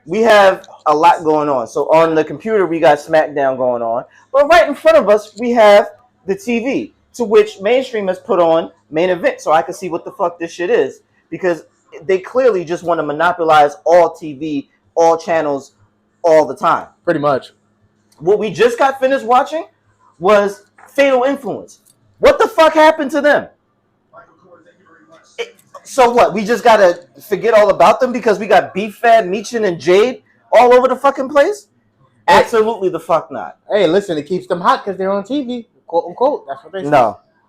we have a lot going on. So on the computer, we got SmackDown going on. But right in front of us, we have the TV, to which Mainstream has put on Main Event, so I can see what the fuck this shit is. Because they clearly just want to monopolize all TV, all channels, all the time. Pretty much. What we just got finished watching was Fatal Influence. What the fuck happened to them? So what? We just gotta forget all about them because we got Beef Fad, Meechin, and Jade all over the fucking place? Absolutely the fuck not. Hey, listen, it keeps them hot because they're on TV, quote unquote. That's what they say.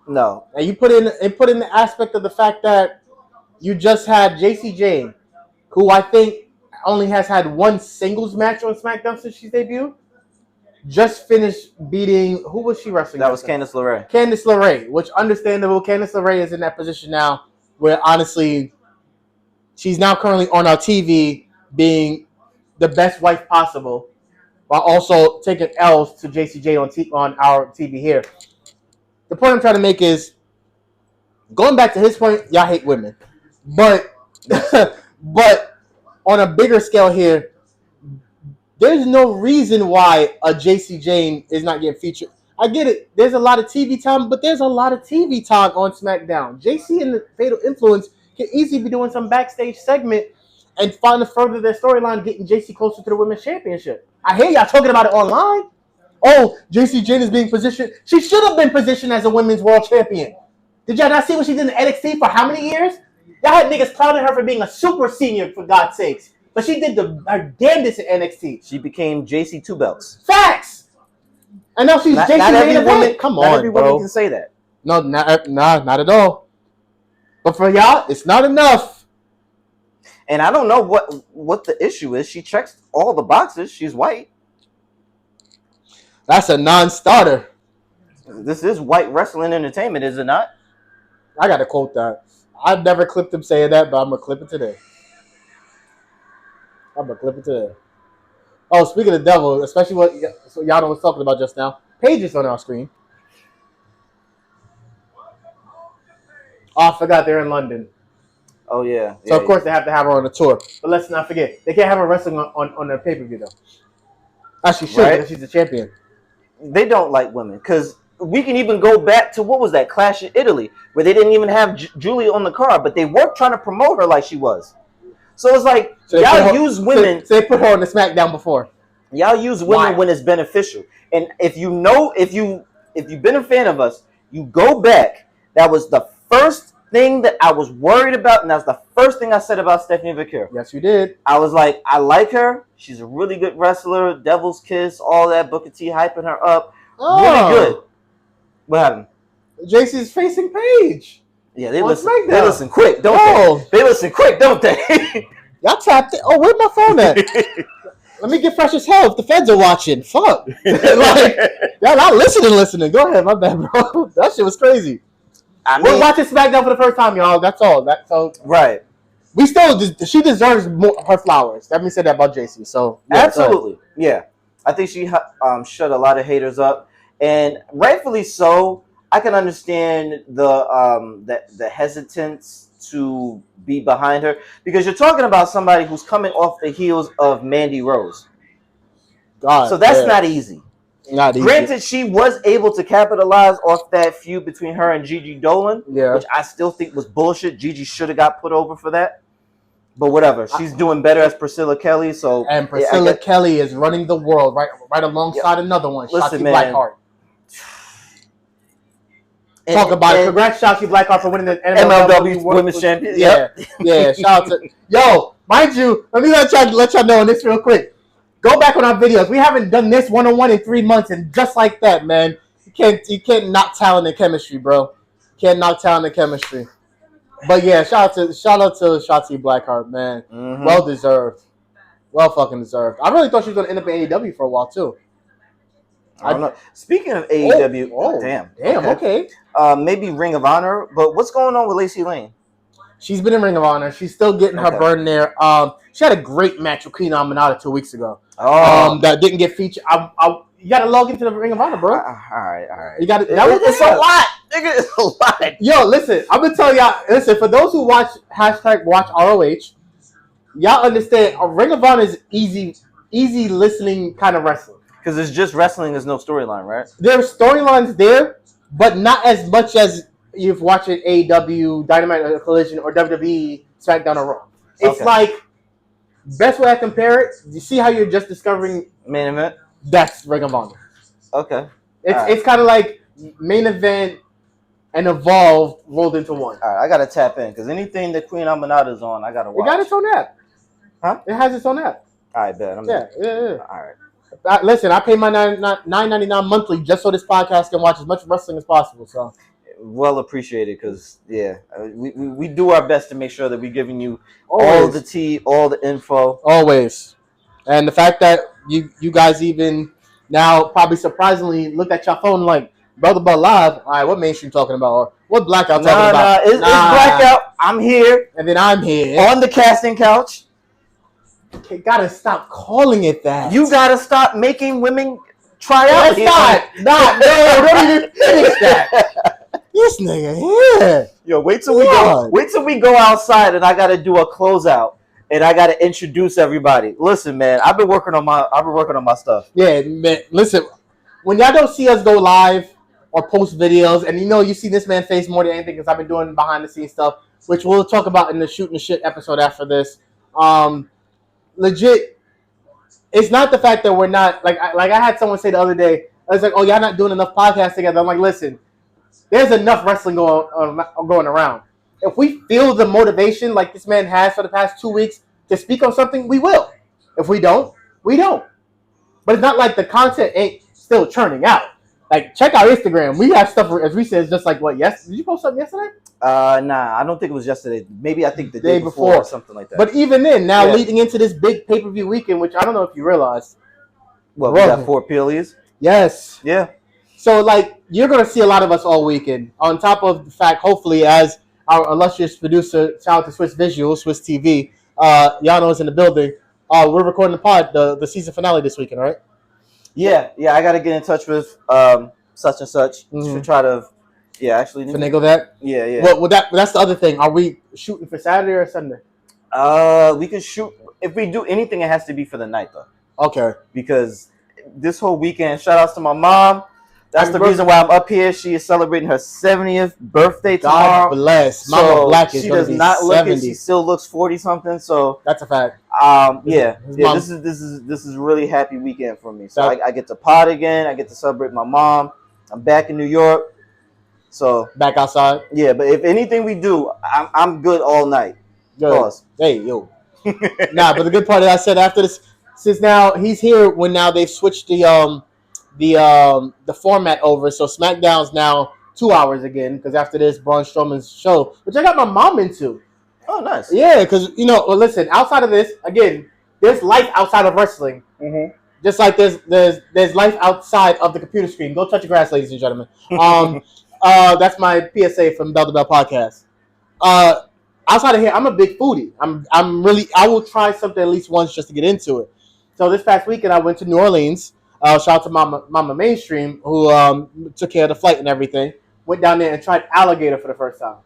No. And you put in the aspect of the fact that you just had JC Jane, who I think only has had one singles match on SmackDown since she's debuted. Just finished beating, who was she wrestling? That was Candice LeRae. Candice LeRae, which understandable. Candice LeRae is in that position now where honestly, she's now currently on our TV being the best wife possible, while also taking L's to JCJ on our TV here. The point I'm trying to make is, going back to his point, y'all hate women. But but on a bigger scale here, there's no reason why a JC Jane is not getting featured. I get it. There's a lot of TV time, but there's a lot of TV time on SmackDown. JC and the Fatal Influence can easily be doing some backstage segment and find to further their storyline, getting JC closer to the Women's Championship. I hear y'all talking about it online. Oh, JC Jane is being positioned. She should have been positioned as a Women's World Champion. Did y'all not see what she did in NXT for how many years? Y'all had niggas clowning her for being a super senior, for God's sakes. But she did her damnedest in NXT. She became JC Two Belts. Facts! And now she's JC not every main woman. event. Come Not on, every bro. woman can say that. No, not at all. But for y'all, it's not enough. And I don't know what the issue is. She checks all the boxes. She's white. That's a non-starter. This is white wrestling entertainment, is it not? I got to quote that. I've never clipped him saying that, but I'm going to clip it today. Oh, speaking of the devil, especially what Yano was talking about just now, Paige is on our screen. Oh, I forgot they're in London. Oh, yeah. So, of course, they have to have her on the tour. But let's not forget, they can't have her wrestling on their pay-per-view, though. Actually, should, Right. because she's the champion. They don't like women because we can even go back to what was that Clash in Italy where they didn't even have Julie on the card, but they were trying to promote her like she was. So it's like y'all use women. So they put her on the SmackDown before. Y'all use women when it's beneficial, and if you've been a fan of us, you go back. That was the first thing that I was worried about, and that's the first thing I said about Stephanie Vaquero. Yes, you did. I was like, I like her. She's a really good wrestler. Devil's Kiss, all that. Booker T hyping her up. Oh. Really good. What happened? JC's facing Paige. Yeah, they On listen. SmackDown. They listen quick, don't Oh. they? They listen quick, don't they? Y'all tapped it. Oh, where's my phone at? Let me get fresh as hell if the feds are watching. Fuck. Like, y'all not listening. Go ahead, my bad, bro. That shit was crazy. We're watching SmackDown for the first time, y'all. That's all. Right. We still, she deserves more, her flowers. Let me say that about JC. So yeah, absolutely, yeah. I think she shut a lot of haters up, and rightfully so. I can understand the hesitance to be behind her because you're talking about somebody who's coming off the heels of Mandy Rose. God, so that's not easy. Not easy. Granted, she was able to capitalize off that feud between her and Gigi Dolan, which I still think was bullshit. Gigi should have got put over for that. But whatever. She's doing better as Priscilla Kelly. And Priscilla Kelly is running the world right alongside another one, Shotzi Blackheart. Talk about it. Congrats, Shotzi Blackheart, for winning the MLW Women's Champion. Yeah. Shout out to yo. Mind you, let me let y'all know on this real quick. Go back on our videos. We haven't done this one-on-one in 3 months, and just like that, man, you can't knock talent and chemistry, bro. Can't knock talent and chemistry. But yeah, shout out to Shotzi Blackheart, man. Mm-hmm. Well deserved. Well fucking deserved. I really thought she was gonna end up in AEW for a while too. I don't know. Speaking of AEW, damn. Okay. Maybe Ring of Honor, but what's going on with Lacey Lane? She's been in Ring of Honor. She's still getting her burn there. She had a great match with Queen Aminata 2 weeks ago. That didn't get featured. You got to log into the Ring of Honor, bro. All right. You got to. It's a lot. Nigga, it's a lot. Yo, listen. I'm gonna tell y'all. Listen, for those who watch #WatchROH, y'all understand. A Ring of Honor is easy listening kind of wrestling. Because it's just wrestling. There's no storyline, right? There's storylines there, but not as much as you've watched AEW, Dynamite or Collision, or WWE, SmackDown or Raw. It's like, best way I compare it, you see how you're just discovering main event? That's Ring of Honor. Okay. It's kind of like main event and Evolve rolled into one. All right, I got to tap in, because anything that Queen Aminata is on, I got to watch. It got its own app. Huh? It has its own app. All right, bet. Yeah. All right. Listen, I pay my $9.99 monthly just so this podcast can watch as much wrestling as possible. So, well appreciated, because we do our best to make sure that we're giving you always all the tea, all the info, always. And the fact that you guys even now probably surprisingly look at your phone like Brother Bud Live. All right, what mainstream talking about? Or what Blackout talking about? It's Blackout. I'm here, and then I'm here on the casting couch. You gotta stop calling it that. You gotta stop making women try out. Don't even finish that. This nigga here. Yo, wait till we go outside, and I gotta do a closeout, and I gotta introduce everybody. Listen, man, I've been working on my stuff. Yeah, man. Listen, when y'all don't see us go live or post videos, and you see this man's face more than anything because I've been doing behind the scenes stuff, which we'll talk about in the shooting the shit episode after this. Legit, it's not the fact that we're not like I had someone say the other day. I was like, "Oh, y'all not doing enough podcasts together." I'm like, "Listen, there's enough wrestling going around. If we feel the motivation like this man has for the past 2 weeks to speak on something, we will. If we don't, we don't. But it's not like the content ain't still churning out. Like, check our Instagram. We have stuff, as we said, just like what? Yes, did you post something yesterday? Nah, I don't think it was yesterday. Maybe I think the day before or something like that. But even then, now leading into this big pay-per-view weekend, which I don't know if you realized. Well, we got 4 PLEs? Yes. Yeah. So, like, you're going to see a lot of us all weekend. On top of the fact, hopefully, as our illustrious producer, shout out to Swiss Visual, Swiss TV, Yano's in the building. We're recording the pod, the season finale this weekend, right? Yeah. I got to get in touch with such and such to try to, actually finagle that. Yeah. Well, that's the other thing. Are we shooting for Saturday or Sunday? We can shoot. If we do anything, it has to be for the night though. Okay. Because this whole weekend, shout outs to my mom. That's the reason why I'm up here. She is celebrating her 70th birthday tomorrow. God bless. So Mama Black is she does not 70. look it. She still looks 40 something. So that's a fact. This is really happy weekend for me. So I get to pod again. I get to celebrate my mom. I'm back in New York. So back outside. Yeah, but if anything we do, I'm good all night. Good. Pause. Hey yo. But the good part is I said after this, since now he's here when now they've switched the format over, so SmackDown's now 2 hours again because after this Braun Strowman's show, which I got my mom into. Oh, nice. Yeah, because well, listen, outside of this, again, there's life outside of wrestling. Mm-hmm. Just like there's life outside of the computer screen. Go touch the grass, ladies and gentlemen. That's my PSA from Bell to Bell podcast. Outside of here, I'm a big foodie. I will try something at least once just to get into it. So this past weekend, I went to New Orleans. Shout out to Mama Mainstream, who took care of the flight and everything. Went down there and tried alligator for the first time.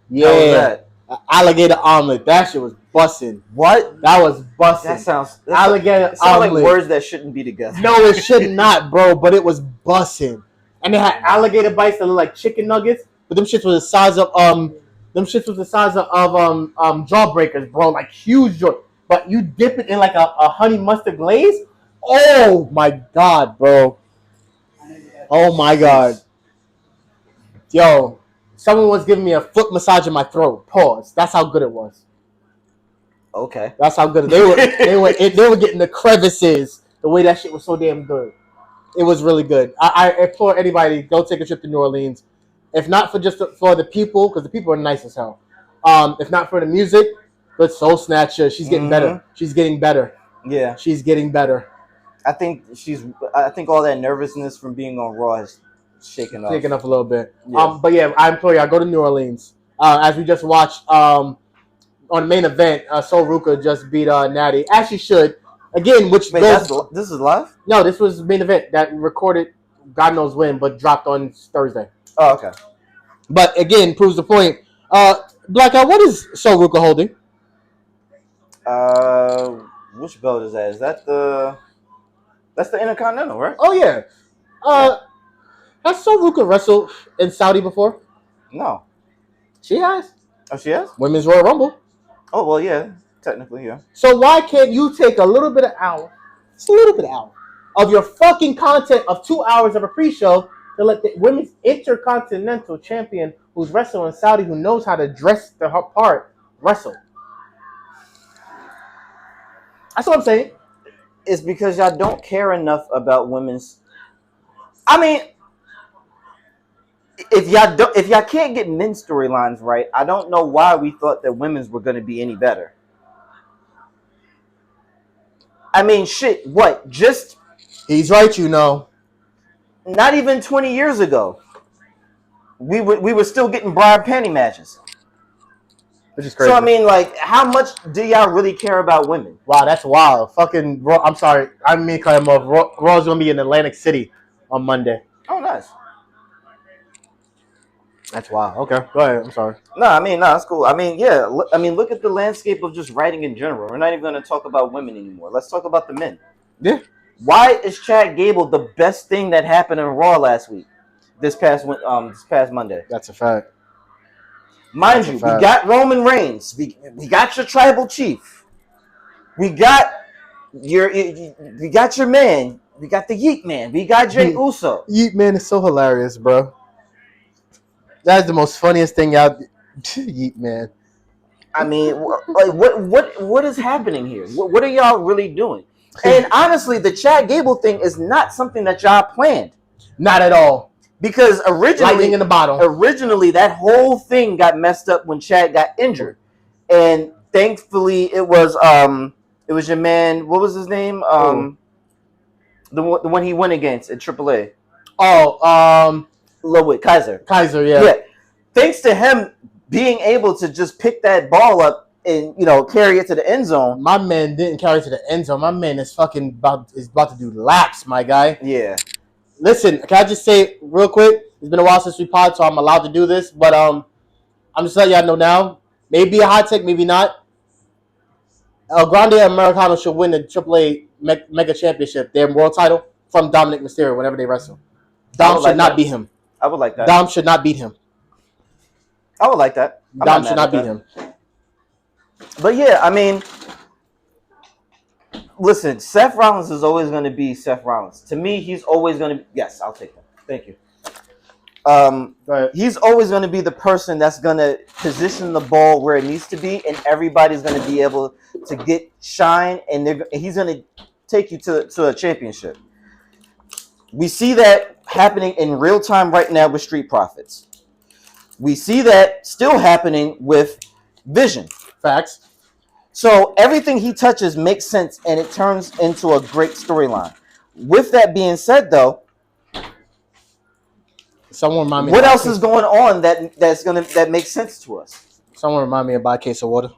Yeah. How was that? Alligator omelet. That shit was bussin'. What? That was bussin'. That sounds alligator omelet. Like words that shouldn't be together. No, it should not, bro. But it was bussin'. And they had alligator bites that look like chicken nuggets, but them shits was the size of jawbreakers, bro. Like huge jaw. But you dip it in like a honey mustard glaze. Oh my god, bro. Oh my god. Yo, someone was giving me a foot massage in my throat. Pause. That's how good it was. Okay. That's how good they were getting the crevices. The way that shit was so damn good. It was really good. I implore anybody, go take a trip to New Orleans. If not for the people, because the people are nice as hell. If not for the music, but Soul Snatcher, she's getting better. She's getting better. Yeah. She's getting better. I think all that nervousness from being on Raw has shaken off. Shaken up a little bit. Yeah. But yeah, I implore you, I go to New Orleans. As we just watched on the main event, Sol Ruka just beat Natty. As she should. Again, which this is live? No, this was main event that recorded God knows when, but dropped on Thursday. Oh, okay. But again, proves the point. Blackout, what is Sol Ruka holding? Which belt is that? Is that that's the Intercontinental, right? Oh yeah. Has Sol Ruka wrestled in Saudi before? No. She has. Oh, she has? Women's Royal Rumble. Oh well, yeah. Technically, yeah. So why can't you take a little bit of hour, just a little bit of hour, of your fucking content of 2 hours of a pre-show to let the women's intercontinental champion who's wrestling in Saudi, who knows how to dress the part, wrestle? That's what I'm saying. It's because y'all don't care enough about women's. I mean, if y'all can't get men's storylines right, I don't know why we thought that women's were going to be any better. I mean, shit, what? Just... He's right, you know. Not even 20 years ago, we were still getting bra and panty matches. Which is crazy. So, I mean, like, how much do y'all really care about women? Wow, that's wild. Fucking Raw, I'm sorry. I didn't mean to cut him off. Raw's going to be in Atlantic City on Monday. Oh, nice. That's wild. Okay, go ahead. I'm sorry. No, it's cool. I mean, yeah. Look at the landscape of just writing in general. We're not even going to talk about women anymore. Let's talk about the men. Yeah. Why is Chad Gable the best thing that happened in Raw last week? This past Monday. That's a fact. Mind you, we got Roman Reigns. We got your tribal chief. We got your man. We got the Yeet Man. We got Jey Uso. Yeet Man is so hilarious, bro. That's the most funniest thing out. Yeet Man. I mean, like what is happening here? What are y'all really doing? And honestly, the Chad Gable thing is not something that y'all planned. Not at all. Because lightning in the bottle. Originally, that whole thing got messed up when Chad got injured, and thankfully, it was your man. What was his name? The one he went against at AAA. Oh, Kaiser. Kaiser, yeah. Yeah. Thanks to him being able to just pick that ball up and carry it to the end zone. My man didn't carry it to the end zone. My man is fucking about to do laps, my guy. Yeah. Listen, can I just say real quick? It's been a while since we pod, so I'm allowed to do this. But I'm just letting y'all know now. Maybe a hot take, maybe not. El Grande Americano should win the AAA Mega Championship, their world title, from Dominic Mysterio whenever they wrestle. Dom should not beat him. I would like that. Dom should not beat him. I would like that. Dom should not beat him. But yeah, I mean, listen, Seth Rollins is always going to be Seth Rollins. To me, he's always going to be... Yes, I'll take that. Thank you. He's always going to be the person that's going to position the ball where it needs to be, and everybody's going to be able to get shine, and he's going to take you to a championship. We see that happening in real time right now with Street Profits. We see that still happening with Vision. Facts. So everything he touches makes sense, and it turns into a great storyline. With that being said, though, someone remind me. What else is going on that makes sense to us? Someone remind me about a case of water.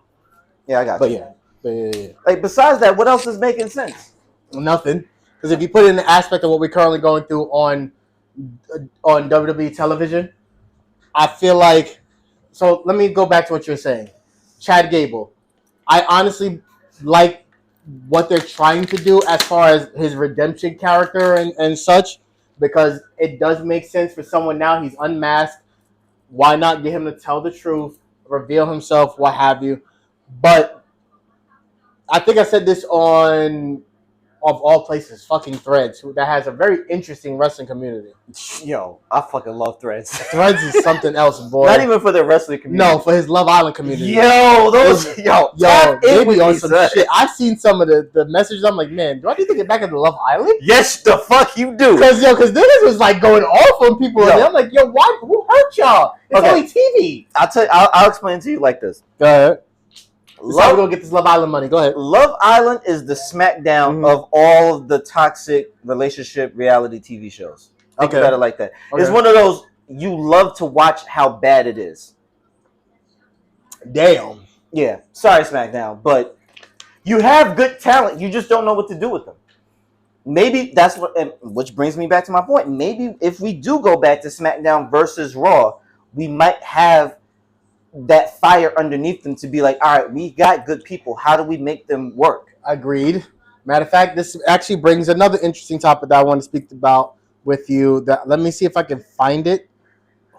Yeah, I got you. Yeah. Like besides that, what else is making sense? Nothing. Because if you put it in the aspect of what we're currently going through on WWE television, I feel like. So let me go back to what you're saying. Chad Gable. I honestly like what they're trying to do as far as his redemption character and such, because it does make sense for someone now. He's unmasked. Why not get him to tell the truth, reveal himself, what have you? But I think I said this on, of all places, fucking Threads, that has a very interesting wrestling community. Yo, I fucking love Threads. Threads is something else, boy. Not even for the wrestling community. No, for his Love Island community. Yo, they be on some shit. I've seen some of the messages. I'm like, man, do I need to get back into Love Island? Yes, the fuck you do. Because niggas was like going off on people. And I'm like, yo, why? Who hurt y'all? It's only TV. I'll explain to you like this. Go ahead. We're gonna get this Love Island money. Go ahead. Love Island is the SmackDown of all of the toxic relationship reality TV shows. Think about it like that. Okay. It's one of those you love to watch how bad it is. Damn. Yeah. Sorry, SmackDown, but you have good talent. You just don't know what to do with them. Maybe that's which brings me back to my point. Maybe if we do go back to SmackDown versus Raw, we might have that fire underneath them to be like, all right, we got good people. How do we make them work? Agreed. Matter of fact, this actually brings another interesting topic that I want to speak about with you. Let me see if I can find it.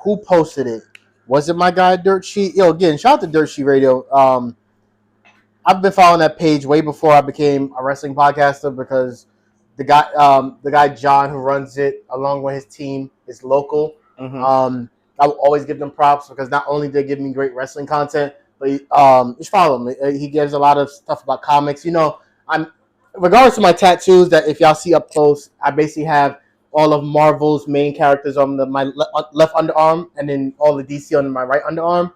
Who posted it? Was it my guy Dirt Sheet? Yo, again, shout out to Dirt Sheet Radio. I've been following that page way before I became a wrestling podcaster, because the guy John who runs it, along with his team, is local. Mm-hmm. I will always give them props, because not only do they give me great wrestling content, but just follow him. He gives a lot of stuff about comics. I'm regardless of my tattoos, that if y'all see up close, I basically have all of Marvel's main characters on my left underarm, and then all the DC on my right underarm.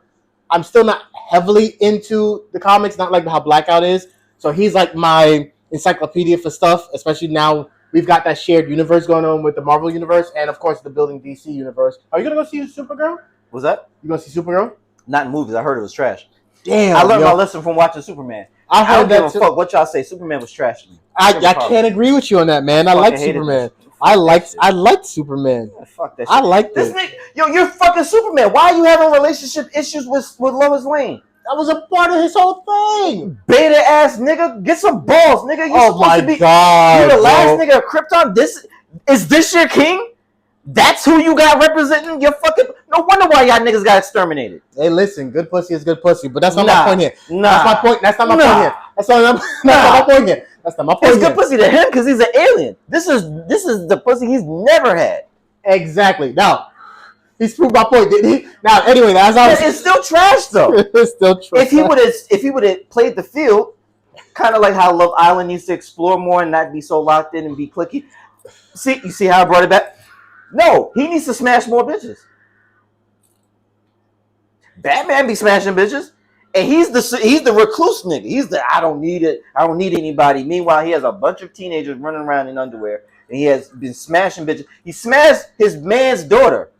I'm still not heavily into the comics, not like how Blackout is. So he's like my encyclopedia for stuff, especially now. We've got that shared universe going on with the Marvel universe and, of course, the building DC universe. Are you going to go see Supergirl? What's that? You going to see Supergirl? Not in movies. I heard it was trash. Damn. I learned my lesson from watching Superman. I don't give a fuck what y'all say. Superman was trash to me. I can't agree with you on that, man. I like Superman. I liked Superman. Yeah, fuck that shit. I liked this. Yo, you're fucking Superman. Why are you having relationship issues with Lois Lane? That was a part of his whole thing. Beta ass nigga, get some balls, nigga. You Oh my god! You the last bro. nigga of Krypton. This your king? That's who you got representing your fucking. No wonder why y'all niggas got exterminated. Hey, listen, good pussy is good pussy, but that's not Nah, my point here. nah. That's my point. That's not my point here. That's not my point here. That's not my point It's here. good pussy to him because he's an alien. This is the pussy he's never had. Exactly. Now, he's proved my point, didn't he? Now, anyway, that's how It's still trash though. It's still trash. If he would have played the field, kind of like how Love Island needs to explore more and not be so locked in and be clicky. You see how I brought it back? No, he needs to smash more bitches. Batman be smashing bitches, and he's the recluse nigga. He's the I don't need it. I don't need anybody. Meanwhile, he has a bunch of teenagers running around in underwear, and he has been smashing bitches. He smashed his man's daughter.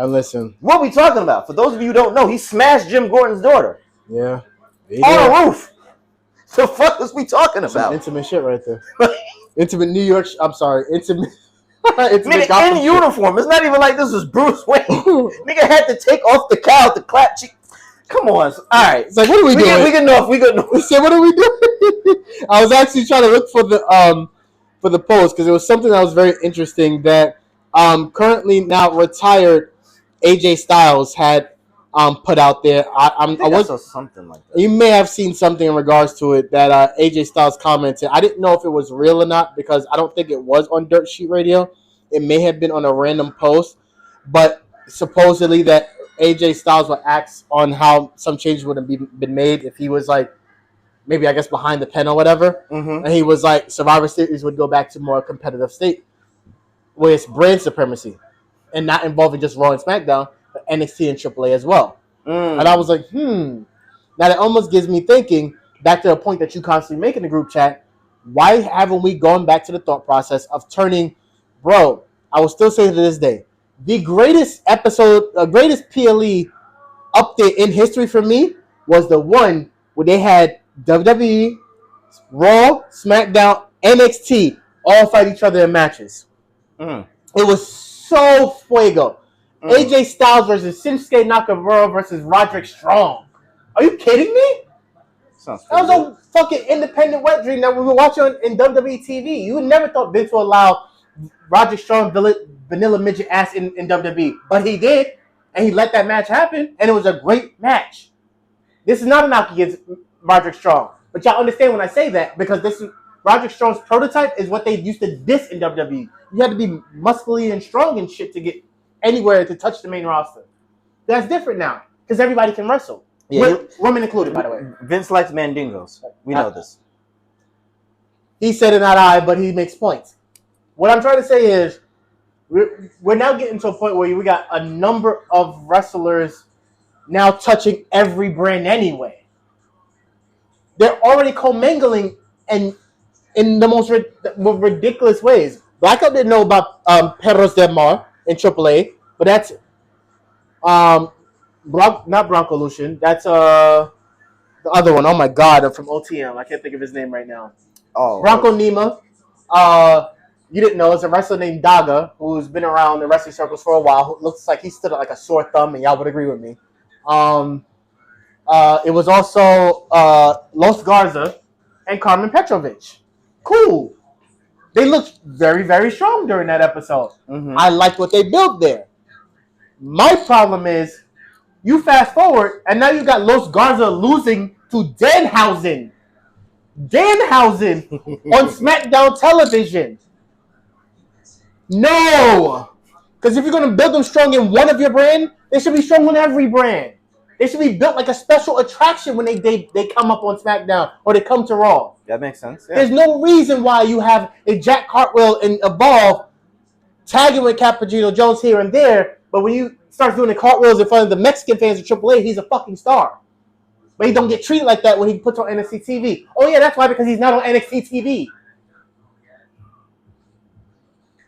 Listen. What are we talking about? For those of you who don't know, he smashed Jim Gordon's daughter. Yeah. On a roof. The fuck is we talking about? Some intimate shit right there. Intimate New York. I'm sorry. Intimate. Nigga in uniform. It's not even like this was Bruce Wayne. Nigga had to take off the cowl to clap cheek. Come on. All right. It's like, what are we doing? We good enough. We said, what are we doing? I was actually trying to look for the post because it was something that was very interesting that currently now retired AJ Styles had put out there. I saw something like that. You may have seen something in regards to it that AJ Styles commented. I didn't know if it was real or not because I don't think it was on Dirt Sheet Radio. It may have been on a random post, but supposedly that AJ Styles would ask on how some changes would have been made if he was like maybe I guess behind the pen or whatever. Mm-hmm. And he was like Survivor Series would go back to more competitive state with brand supremacy and not involving just Raw and SmackDown, but NXT and AAA as well. And I was like, Now that almost gives me thinking back to a point that you constantly make in the group chat. Why haven't we gone back to the thought process of turning, bro? I will still say to this day, the greatest PLE update in history for me was the one where they had WWE, Raw, SmackDown, NXT all fight each other in matches. It was so fuego. AJ Styles versus Shinsuke Nakamura versus Roderick Strong. Are you kidding me? That was a fucking independent wet dream that we were watching in WWE TV. You never thought Vince would allow Roderick Strong vanilla midget ass in WWE, but he did, and he let that match happen, and it was a great match. This is not a knock against Roderick Strong, but y'all understand when I say that because this is Roderick Strong's prototype is what they used to diss in WWE. You had to be muscly and strong and shit to get anywhere to touch the main roster. That's different now because everybody can wrestle. Yeah, women included, by the way. Vince likes mandingos. We know this. He said it not I, but he makes points. What I'm trying to say is we're now getting to a point where we got a number of wrestlers now touching every brand anyway. They're already commingling and in the most ridiculous ways. Blackout didn't know about Perros del Mar in AAA, but that's not Bronco Lucian. That's the other one. Oh my god, I'm from OTM. I can't think of his name right now. Oh, Bronco Nima. You didn't know, it's a wrestler named Daga who's been around the wrestling circles for a while. Who looks like he stood like a sore thumb, and y'all would agree with me. It was also Los Garza and Carmen Petrovic. Cool. They looked very, very strong during that episode. I liked what they built there. My problem is, you fast forward, and now you got Los Garza losing to Danhausen. Danhausen on SmackDown television. No! Because if you're going to build them strong in one of your brand, they should be strong on every brand. They should be built like a special attraction when they come up on SmackDown or they come to Raw. That makes sense. Yeah. There's no reason why you have a Jack Cartwheel and Evolve tagging with Cappuccino Jones here and there, but when you start doing the cartwheels in front of the Mexican fans of AAA, he's a fucking star. But he don't get treated like that when he puts on NXT TV. Oh yeah, that's why, because he's not on NXT TV.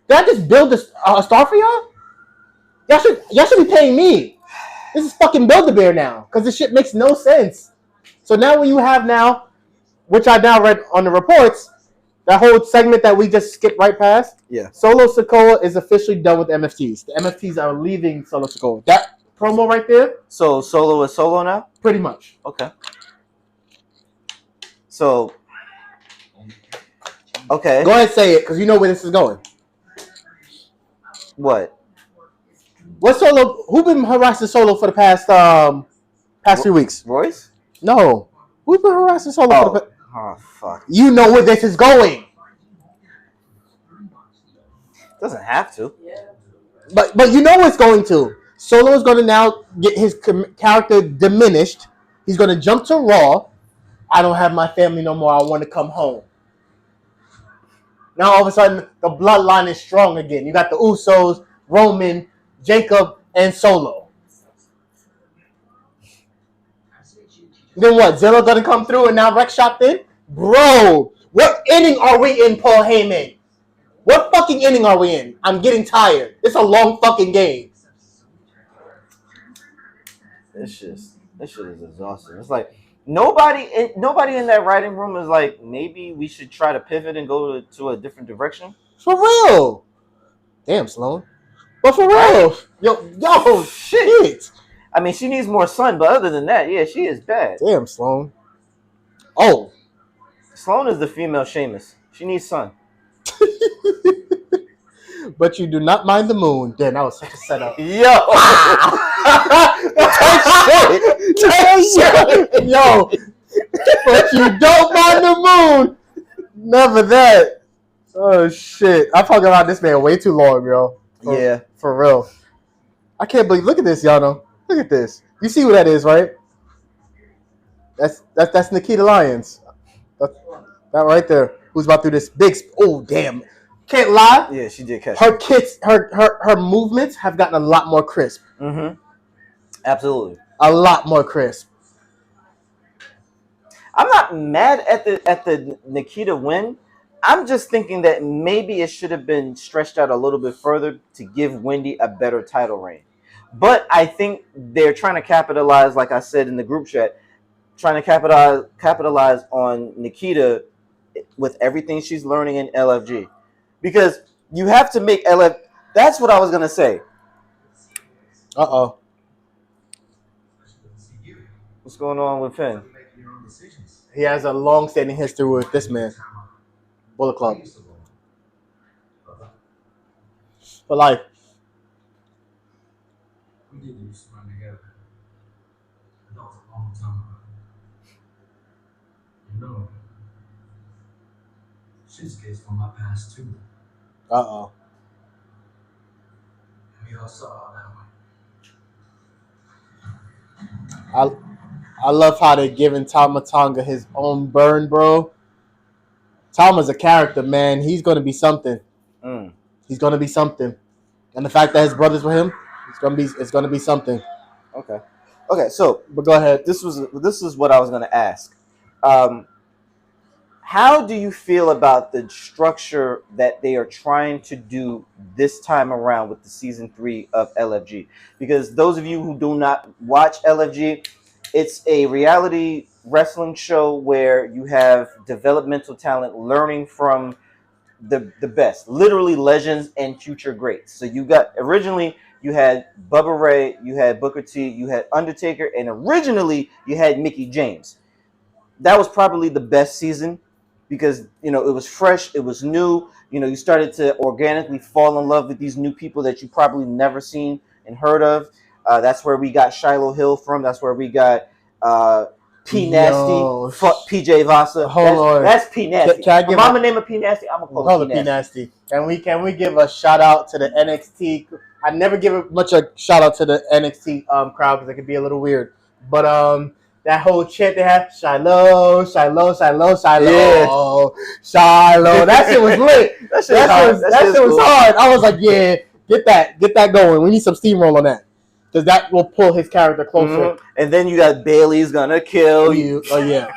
Did I just build a star for y'all? Y'all should be paying me. This is fucking Build-A-Bear now, because this shit makes no sense. So now when you have now, which I now read on the reports, that whole segment that we just skipped right past, yeah. Solo Sikoa is officially done with MFTs. The MFTs are leaving Solo Sikoa. That promo right there. So Solo is Solo now? Pretty much. Okay. So, okay. Go ahead and say it, because you know where this is going. What? What Solo? Who been harassing Solo for the past few weeks? Royce? No. Who's been harassing Solo for the past... Oh, fuck. You know where this is going. Doesn't have to. Yeah. But you know what's going to. Solo is going to now get his character diminished. He's going to jump to Raw. I don't have my family no more. I want to come home. Now all of a sudden, the bloodline is strong again. You got the Usos, Roman, Jacob, and Solo. Then what? Zilla going to come through and now Rex shopped in? Bro, what inning are we in, Paul Heyman? What fucking inning are we in? I'm getting tired. It's a long fucking game. This shit is exhausting. It's like nobody in that writing room is like, maybe we should try to pivot and go to a different direction. For real. Damn, Sloan. But for real. Yo, shit. I mean, she needs more sun, but other than that, yeah, she is bad. Damn, Sloan. Oh. Sloan is the female Sheamus. She needs sun. But you do not mind the moon. Damn, that was such a setup. Yo! Shit. Yo. But you don't mind the moon. Never that. Oh, shit. I'm talking about this man way too long, yo. Yeah. For real. I can't believe. Look at this, Yano. Look at this. You see what that is, right? That's Nikita Lyons. That right there. Who's about to do this big... Oh, damn. Can't lie. Yeah, she did catch her kids. Her movements have gotten a lot more crisp. Mm-hmm. Absolutely. A lot more crisp. I'm not mad at the Nikita win. I'm just thinking that maybe it should have been stretched out a little bit further to give Wendy a better title reign. But I think they're trying to capitalize, like I said in the group chat, trying to capitalize on Nikita with everything she's learning in LFG. Because you have to make LF. That's what I was going to say. Uh-oh. What's going on with Finn? He has a long-standing history with this man. Bullet Club. For life. We did used to run together. That was a long time ago. You know, shit gets from my past too. Uh-oh. We all saw that way. I love how they're giving Tama Tonga his own burn, bro. Tama's a character, man. He's going to be something. He's going to be something. And the fact that his brothers were him, it's going to be something. Okay, so but go ahead. This is what I was going to ask. How do you feel about the structure that they are trying to do this time around with the season 3 of LFG? Because those of you who do not watch LFG, it's a reality wrestling show where you have developmental talent learning from the best, literally legends and future greats. So originally you had Bubba Ray, you had Booker T, you had Undertaker, and originally you had Mickey James. That was probably the best season because, it was fresh, it was new. You started to organically fall in love with these new people that you probably never seen and heard of. That's where we got Shiloh Hill from. That's where we got P Nasty. Fuck PJ Vasa. Hold on. That's P Nasty. Can I give Mama name of P Nasty? I'm gonna call it P Nasty. Can we give a shout out to the NXT? I never give much a shout out to the NXT crowd because it could be a little weird. But that whole chant they had, Shiloh, Shiloh, Shiloh, Shiloh, yeah. Shiloh. That shit was lit. that shit was hard. I was like, yeah, get that going. We need some steamroll on that. Because that will pull his character closer. Mm-hmm. And then you got Bailey's gonna kill you. Oh yeah.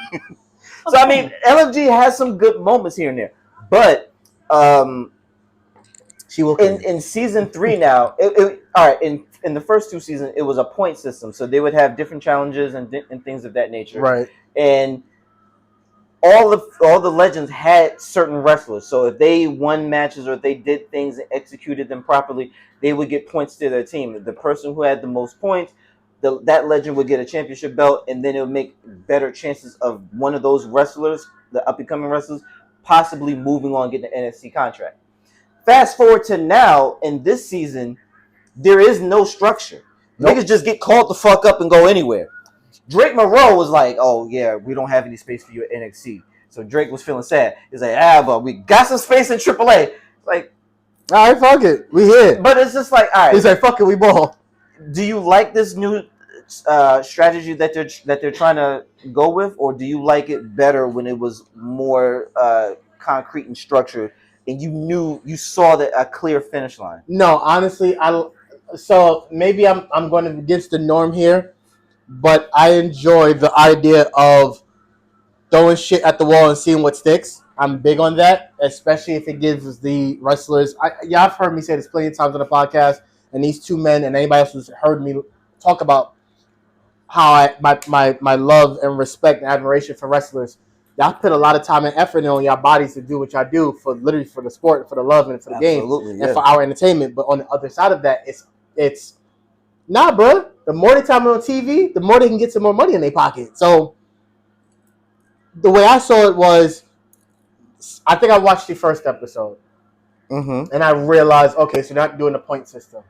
So I mean, LFG has some good moments here and there, but she will. In season 3 now, all right. In the first 2 seasons, it was a point system, so they would have different challenges and things of that nature. Right. And all the legends had certain wrestlers. So if they won matches or if they did things and executed them properly, they would get points to their team. The person who had the most points, that legend would get a championship belt, and then it would make better chances of one of those wrestlers, the up and coming wrestlers, possibly moving on, getting an NXT contract. Fast forward to now, in this season, there is no structure. Nope. Niggas just get called the fuck up and go anywhere. Drake Monroe was like, oh, yeah, we don't have any space for you at NXT. So Drake was feeling sad. He's like, but we got some space in AAA. Like, all right, fuck it. We here. But it's just like, all right. He's like, fuck it, we ball. Do you like this new strategy that they're trying to go with, or do you like it better when it was more concrete and structured, and you saw a clear finish line? No, honestly, so maybe I'm going against the norm here, but I enjoy the idea of throwing shit at the wall and seeing what sticks. I'm big on that, especially if it gives the wrestlers. I've heard me say this plenty of times on the podcast, and these two men and anybody else who's heard me talk about how my love and respect and admiration for wrestlers. Y'all put a lot of time and effort on your bodies to do what y'all do for literally for the sport, for the love, and for the game, and for our entertainment. But on the other side of that, it's nah, bro. The more they time on TV, the more they can get some more money in their pocket. So the way I saw it was, I think I watched the first episode, and I realized, okay, so they're not doing the point system.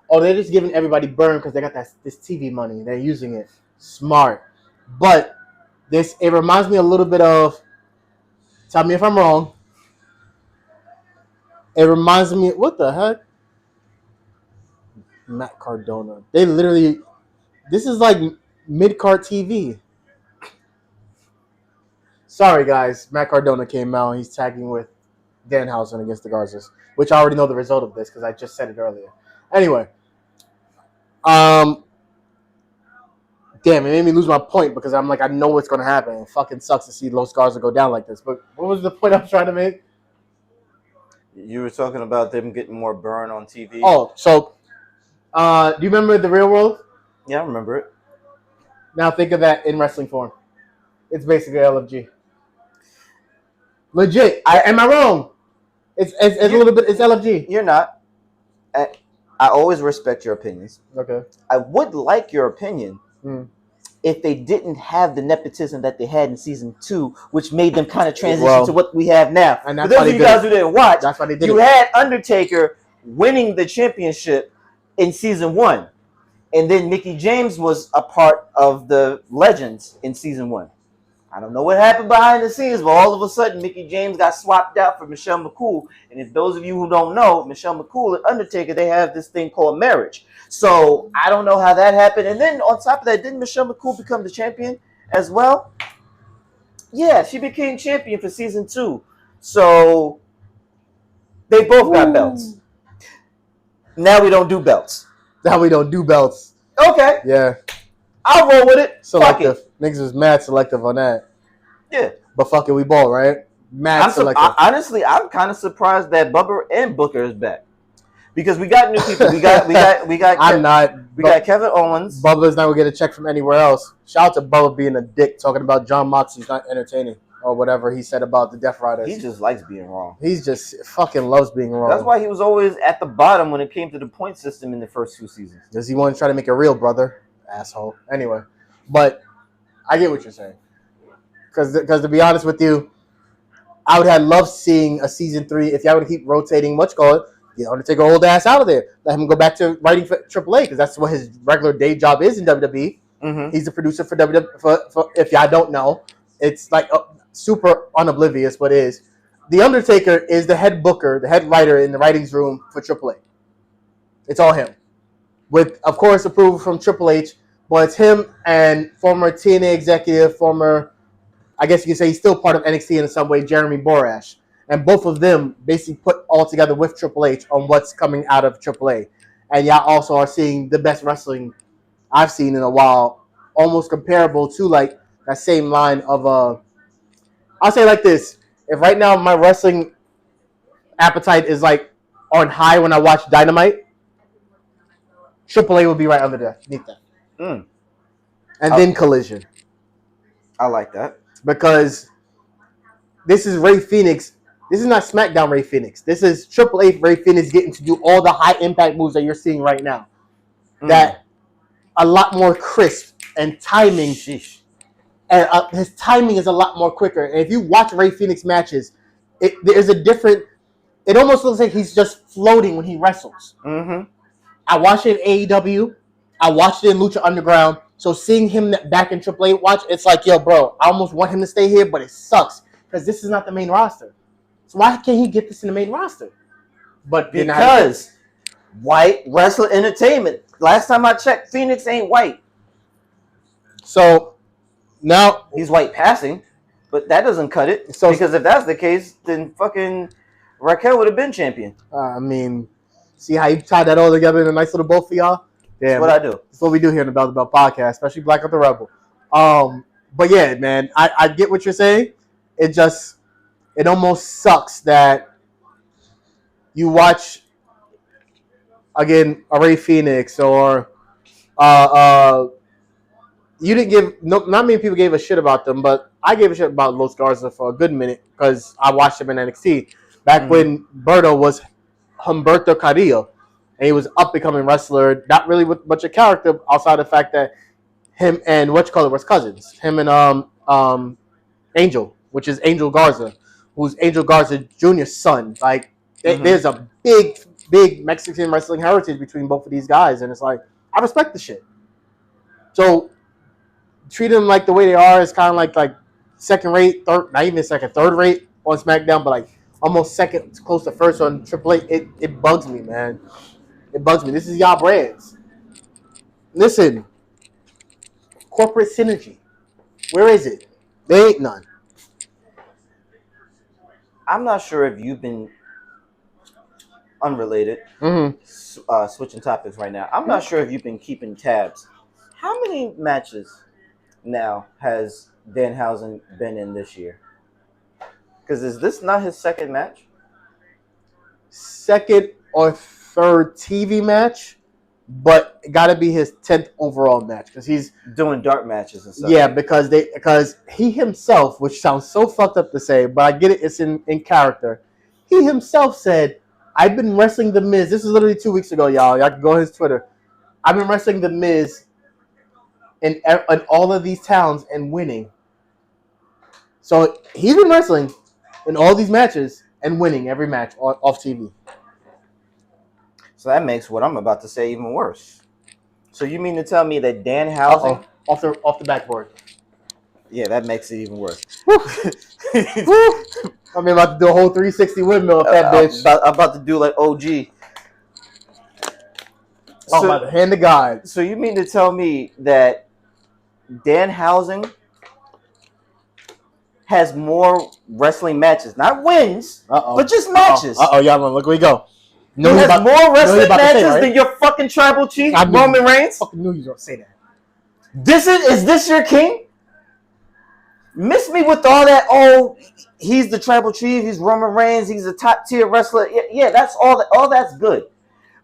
Oh, they're just giving everybody burn because they got this TV money. They're using it smart, but it reminds me a little bit of. Tell me if I'm wrong. It reminds me, what the heck? Matt Cardona. They literally, this is like mid-card TV. Sorry, guys. Matt Cardona came out. He's tagging with Danhausen against the Garzas, which I already know the result of this because I just said it earlier. Anyway, damn, it made me lose my point because I'm like, I know what's going to happen. It fucking sucks to see Los Garza go down like this. But what was the point I was trying to make? You were talking about them getting more burn on TV. Oh, so do you remember The Real World? Yeah, I remember it. Now think of that in wrestling form. It's basically LFG. Legit. Am I wrong? It's a little bit. It's LFG. You're not. I always respect your opinions. Okay. I would like your opinion if they didn't have the nepotism that they had in season 2, which made them kind of transition to what we have now. And For those of you guys who didn't watch, that's why they did you had Undertaker winning the championship in season 1, and then Mickey James was a part of the Legends in season 1. I don't know what happened behind the scenes, but all of a sudden, Mickey James got swapped out for Michelle McCool. And if those of you who don't know, Michelle McCool and Undertaker, they have this thing called marriage. So I don't know how that happened. And then on top of that, didn't Michelle McCool become the champion as well? Yeah, she became champion for season 2. So they both got belts. Now we don't do belts. Now we don't do belts. Okay. Yeah. I'll roll with it. Selective. Niggas was mad selective on that. Yeah. But fuck it, we ball, right? Mad selective. Honestly, I'm kind of surprised that Bubba and Booker is back. Because we got new people. We got got Kevin Owens. Bubba's not gonna get a check from anywhere else. Shout out to Bubba being a dick, talking about John Moxley's not entertaining or whatever he said about the Death Riders. He just likes being wrong. He's just fucking loves being wrong. That's why he was always at the bottom when it came to the point system in the first 2 seasons. Because he wanted to try to make it real, brother. Asshole. Anyway, but I get what you're saying. Because to be honest with you, I would have loved seeing a season 3 if y'all would keep rotating. What you call it? Get Undertaker old ass out of there. Let him go back to writing for AAA because that's what his regular day job is in WWE. He's the producer for WWE. For if y'all don't know, it's like super unoblivious, but it is. The Undertaker is the head booker, the head writer in the writings room for AAA. It's all him, with of course approval from Triple H. But it's him and former TNA executive, I guess you could say he's still part of NXT in some way, Jeremy Borash. And both of them basically put all together with Triple H on what's coming out of AAA. And y'all also are seeing the best wrestling I've seen in a while, almost comparable to like that same line of I'll say like this. If right now my wrestling appetite is like on high when I watch Dynamite, AAA will be right underneath that. And then Collision. I like that. Because this is Ray Phoenix. This is not SmackDown Ray Phoenix. This is Triple H Ray Phoenix getting to do all the high impact moves that you're seeing right now. That a lot more crisp and timing. Sheesh. And his timing is a lot more quicker. And if you watch Ray Phoenix matches, there's a different. It almost looks like he's just floating when he wrestles. Mm-hmm. I watched it in AEW. I watched it in Lucha Underground. So seeing him back in Triple H watch, it's like, yo, bro, I almost want him to stay here, but it sucks because this is not the main roster. So why can't he get this in the main roster? But because white wrestler entertainment. Last time I checked, Phoenix ain't white. So now he's white passing, but that doesn't cut it. So because if that's the case, then fucking Raquel would have been champion. I mean, see how you tied that all together in a nice little bow for y'all? That's what I do. That's what we do here in the Bell to Bell podcast, especially Blackout the Rebel. But yeah, man, I get what you're saying. It almost sucks that you watch again a Ray Phoenix or you didn't give not many people gave a shit about them, but I gave a shit about Los Garza for a good minute because I watched him in NXT back when Berto was Humberto Carrillo. And he was up becoming wrestler, not really with much of character outside the fact that him and was cousins. Him and Angel, which is Angel Garza, who's Angel Garza Jr.'s son. Like, there's a big Mexican wrestling heritage between both of these guys, and it's like, I respect the shit. So, treat them like the way they are is kind of like second rate, third, not even second, third rate on SmackDown, but like almost second, close to first on Triple H. It bugs me, man. It bugs me. This is y'all brands. Listen, corporate synergy. Where is it? There ain't none. I'm not sure if you've been unrelated. Switching topics right now. I'm not sure if you've been keeping tabs. How many matches now has Danhausen been in this year? Because is this not his second match? Second or third TV match, but it got to be his 10th overall match because he's doing dark matches and stuff. Yeah, because he himself, which sounds so fucked up to say, but I get it, it's in character. He himself said, "I've been wrestling The Miz." This was literally 2 weeks ago, y'all. Y'all can go on his Twitter. "I've been wrestling The Miz in all of these towns and winning." So he's been wrestling in all these matches and winning every match off TV. So that makes what I'm about to say even worse. So you mean to tell me that Danhausen off the backboard? Yeah, that makes it even worse. I mean, about to do a whole 360 windmill of that bitch. I'm about to do like OG. By the hand of God. So you mean to tell me that Danhausen has more wrestling matches, not wins, but just matches? Y'all, look where we go. He has more wrestling matches than your fucking tribal chief, Roman Reigns? I fucking knew you were going to say that. Is this your king? Miss me with all that, he's the tribal chief, he's Roman Reigns, he's a top tier wrestler. Yeah, that's all that's good.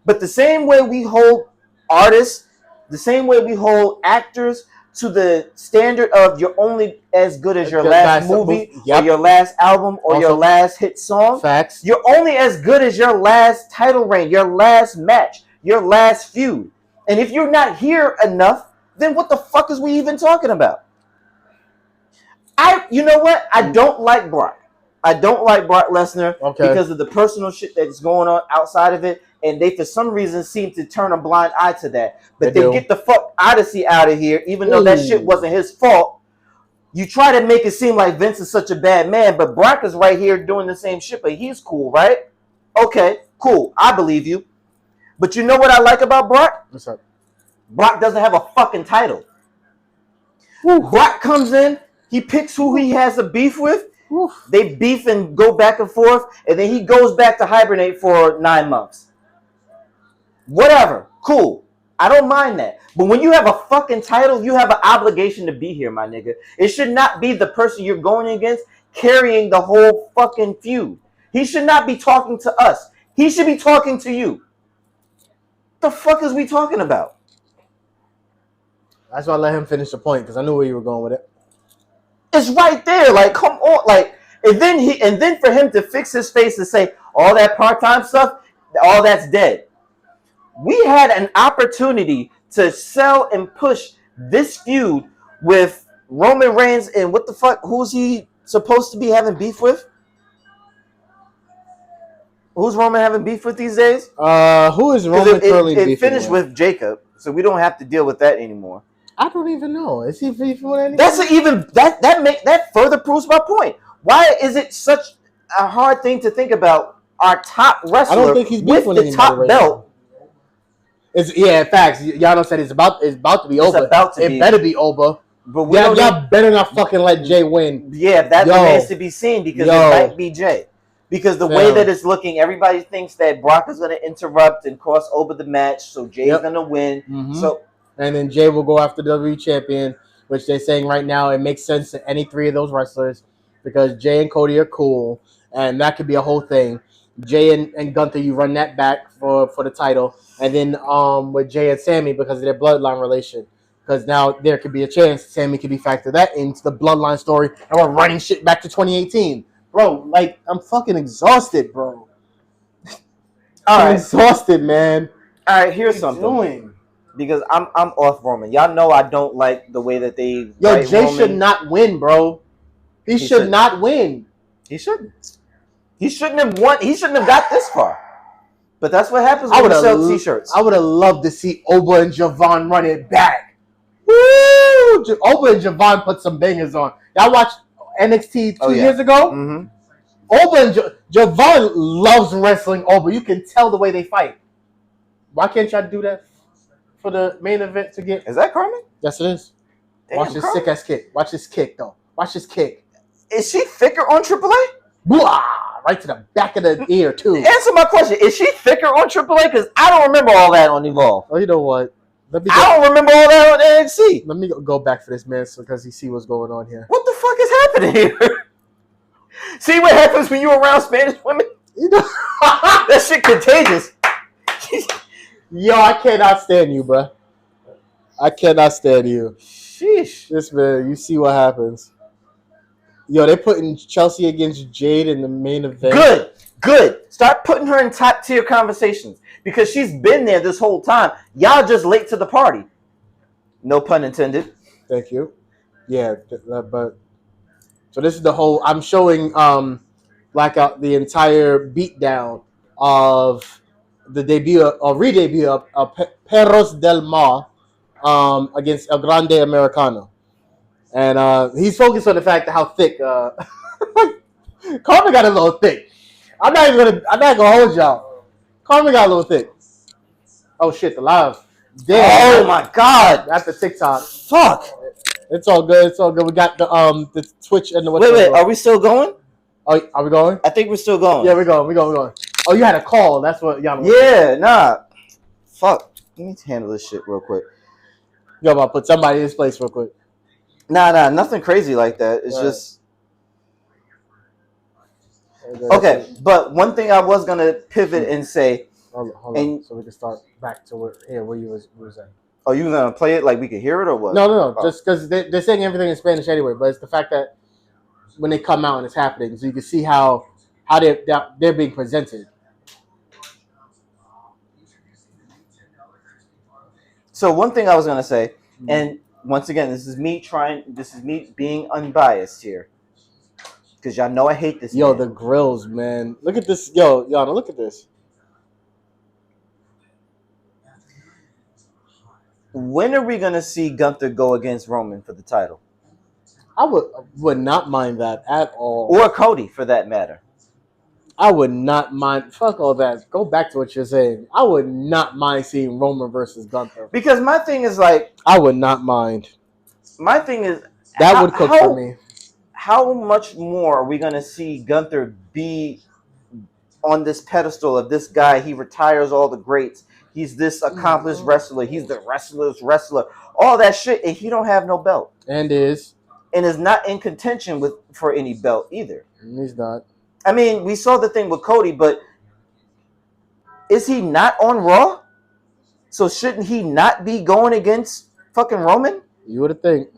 But the same way we hold artists, the same way we hold actors to the standard of you're only as good as your last movie or your last album or your last hit song. Facts. You're only as good as your last title reign, your last match, your last feud. And if you're not here enough, then what the fuck is we even talking about? You know what? I don't like Brock. I don't like Brock Lesnar because of the personal shit that's going on outside of it. And they, for some reason, seem to turn a blind eye to that. But they get the fuck Odyssey out of here, even though that shit wasn't his fault. You try to make it seem like Vince is such a bad man, but Brock is right here doing the same shit, but he's cool, right? Okay, cool. I believe you. But you know what I like about Brock? What's up? Brock doesn't have a fucking title. Brock comes in, he picks who he has a beef with. They beef and go back and forth, and then he goes back to hibernate for 9 months. Whatever. Cool. I don't mind that. But when you have a fucking title, you have an obligation to be here, my nigga. It should not be the person you're going against carrying the whole fucking feud. He should not be talking to us. He should be talking to you. What the fuck is we talking about? That's why I let him finish the point, because I knew where you were going with it. It's right there. Like, come on. Like, and then for him to fix his face and say all that part-time stuff, all that's dead. We had an opportunity to sell and push this feud with Roman Reigns and what the fuck? Who's he supposed to be having beef with? Who's Roman having beef with these days? Who is Roman currently beefing it finished with Jacob, so we don't have to deal with that anymore. I don't even know. Is he beefing with anyone? That further proves my point. Why is it such a hard thing to think about our top wrestler I don't think he's with beefing the top right belt? In facts. Yano said it's about to be over. It better be over. But y'all better not fucking let Jay win. Yeah, that remains to be seen because it might be Jay. Because the way that it's looking, everybody thinks that Brock is going to interrupt and cross over the match, so Jay's going to win. Mm-hmm. So, and then Jay will go after the WWE champion, which they're saying right now it makes sense to any three of those wrestlers because Jay and Cody are cool, and that could be a whole thing. Jay and Gunther, you run that back for the title, and then with Jay and Sammy because of their bloodline relation. Because now there could be a chance Sammy could be factored that into the bloodline story, and we're running shit back to 2018. Bro, like, I'm fucking exhausted, bro. I'm exhausted, man. All right, here's something. Because I'm off Roman. Y'all know I don't like the way that they. Yo, Jay should not win, bro. He should not win. He shouldn't. He shouldn't have won. He shouldn't have got this far. But that's what happens when you sell t-shirts. I would have loved to see Oba and Javon run it back. Woo! Oba and Javon put some bangers on. Y'all watched NXT 2 years ago? Mm-hmm. Oba and Javon loves wrestling Oba. You can tell the way they fight. Why can't y'all do that for the main event to get? Is that Carmen? Yes, it is. Damn, watch this sick ass kick. Watch this kick, though. Watch this kick. Is she thicker on AAA? Blah! Right to the back of the ear, too. Answer my question. Is she thicker on AAA? Because I don't remember all that on Evolve. Oh, you know what? I don't remember all that on NXT. Let me go back for this, man, because he see what's going on here. What the fuck is happening here? See what happens when you're around Spanish women? You know, that shit contagious. Yo, I cannot stand you, bro. I cannot stand you. Sheesh. This man, you see what happens. Yo, they're putting Chelsea against Jade in the main event. Good. Start putting her in top tier conversations because she's been there this whole time. Y'all just late to the party. No pun intended. Thank you. Yeah, but so this is the whole. I'm showing Blackout the entire beatdown of the debut or re-debut of Perros del Mar against El Grande Americano, and he's focused on the fact that how thick Carmen got a little thick. I'm not gonna hold y'all. Carmen got a little thick. Oh shit, the live. Damn. Oh my god. That's the TikTok. Fuck. It's all good. It's all good. We got the Twitch and the wait. Are we still going? Oh, are we going? I think we're still going. Yeah, we're going. We're going. Oh, you had a call. That's what y'all. Yeah, nah. Fuck. Let me handle this shit real quick. Yo, about put somebody in his place real quick. Nah, nothing crazy like that. It's just. Okay, but one thing I was gonna pivot and say. Hold on, so we can start back to where you was at. Oh, you gonna play it like we can hear it or what? No. Oh. Just because they're saying everything in Spanish anyway, but it's the fact that when they come out and it's happening, so you can see how they're being presented. So one thing I was gonna say, and once again, this is me being unbiased here, because y'all know I hate this. Yo, the grills, man. Look at this. Yo, Yana, look at this. When are we gonna see Gunther go against Roman for the title? I would not mind that at all. Or Cody, for that matter. I would not mind. Fuck all that. Go back to what you're saying. I would not mind seeing Roman versus Gunther. Because my thing is like, I would not mind. My thing is that would cook for me. How much more are we gonna see Gunther be on this pedestal of this guy? He retires all the greats. He's this accomplished wrestler. He's the wrestler's wrestler. All that shit, and he don't have no belt. And is not in contention for any belt either. He's not. I mean, we saw the thing with Cody, but is he not on Raw? So shouldn't he not be going against fucking Roman? You would think.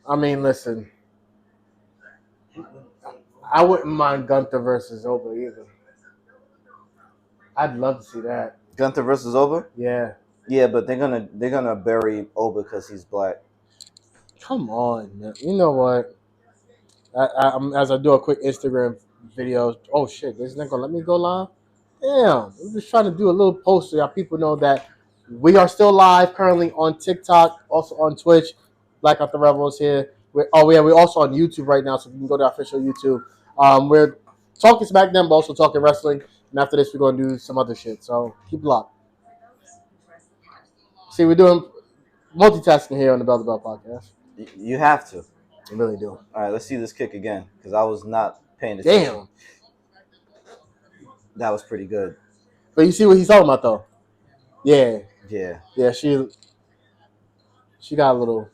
I mean, listen, I wouldn't mind Gunther versus Oba either. I'd love to see that. Gunther versus Oba. Yeah. Yeah, but they're gonna bury Oba because he's black. Come on, man. You know what? As I do a quick Instagram video. Oh shit, this not gonna let me go live. Damn, I'm just trying to do a little post so y'all people know that we are still live currently on TikTok, also on Twitch. Blackout the Rebels here. We're also on YouTube right now, so you can go to our official YouTube. We're talking SmackDown, but also talking wrestling. And after this, we're gonna do some other shit. So keep locked. See, we're doing multitasking here on the Bell to Bell podcast. You have to. We really do. All right, let's see this kick again because I was not paying attention. Damn. That was pretty good. But you see what he's talking about, though. Yeah. Yeah. Yeah, she got a little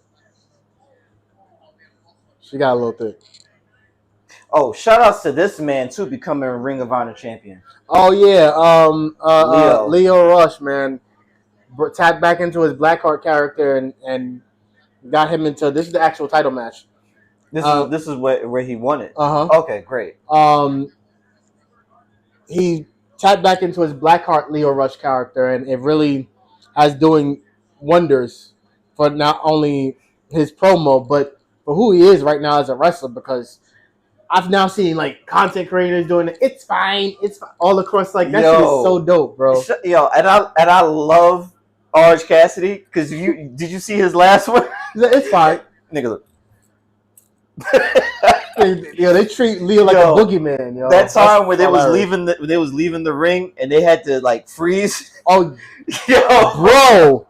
thick. Oh, shout outs to this man too becoming Ring of Honor champion. Oh yeah, Leo Rush, man, tapped back into his Blackheart character and got him into this is the actual title match. This is where he won it. Okay, great. He tapped back into his Blackheart Leo Rush character, and it really has doing wonders for not only his promo but for who he is right now as a wrestler. Because I've now seen like content creators doing it. It's fine. All across like that shit is so dope, bro. And I love Orange Cassidy because did you see his last one? It's fine, nigga. They treat Leo like a boogeyman. Yo, that time where they was leaving the ring and they had to like freeze. Oh, yo, bro,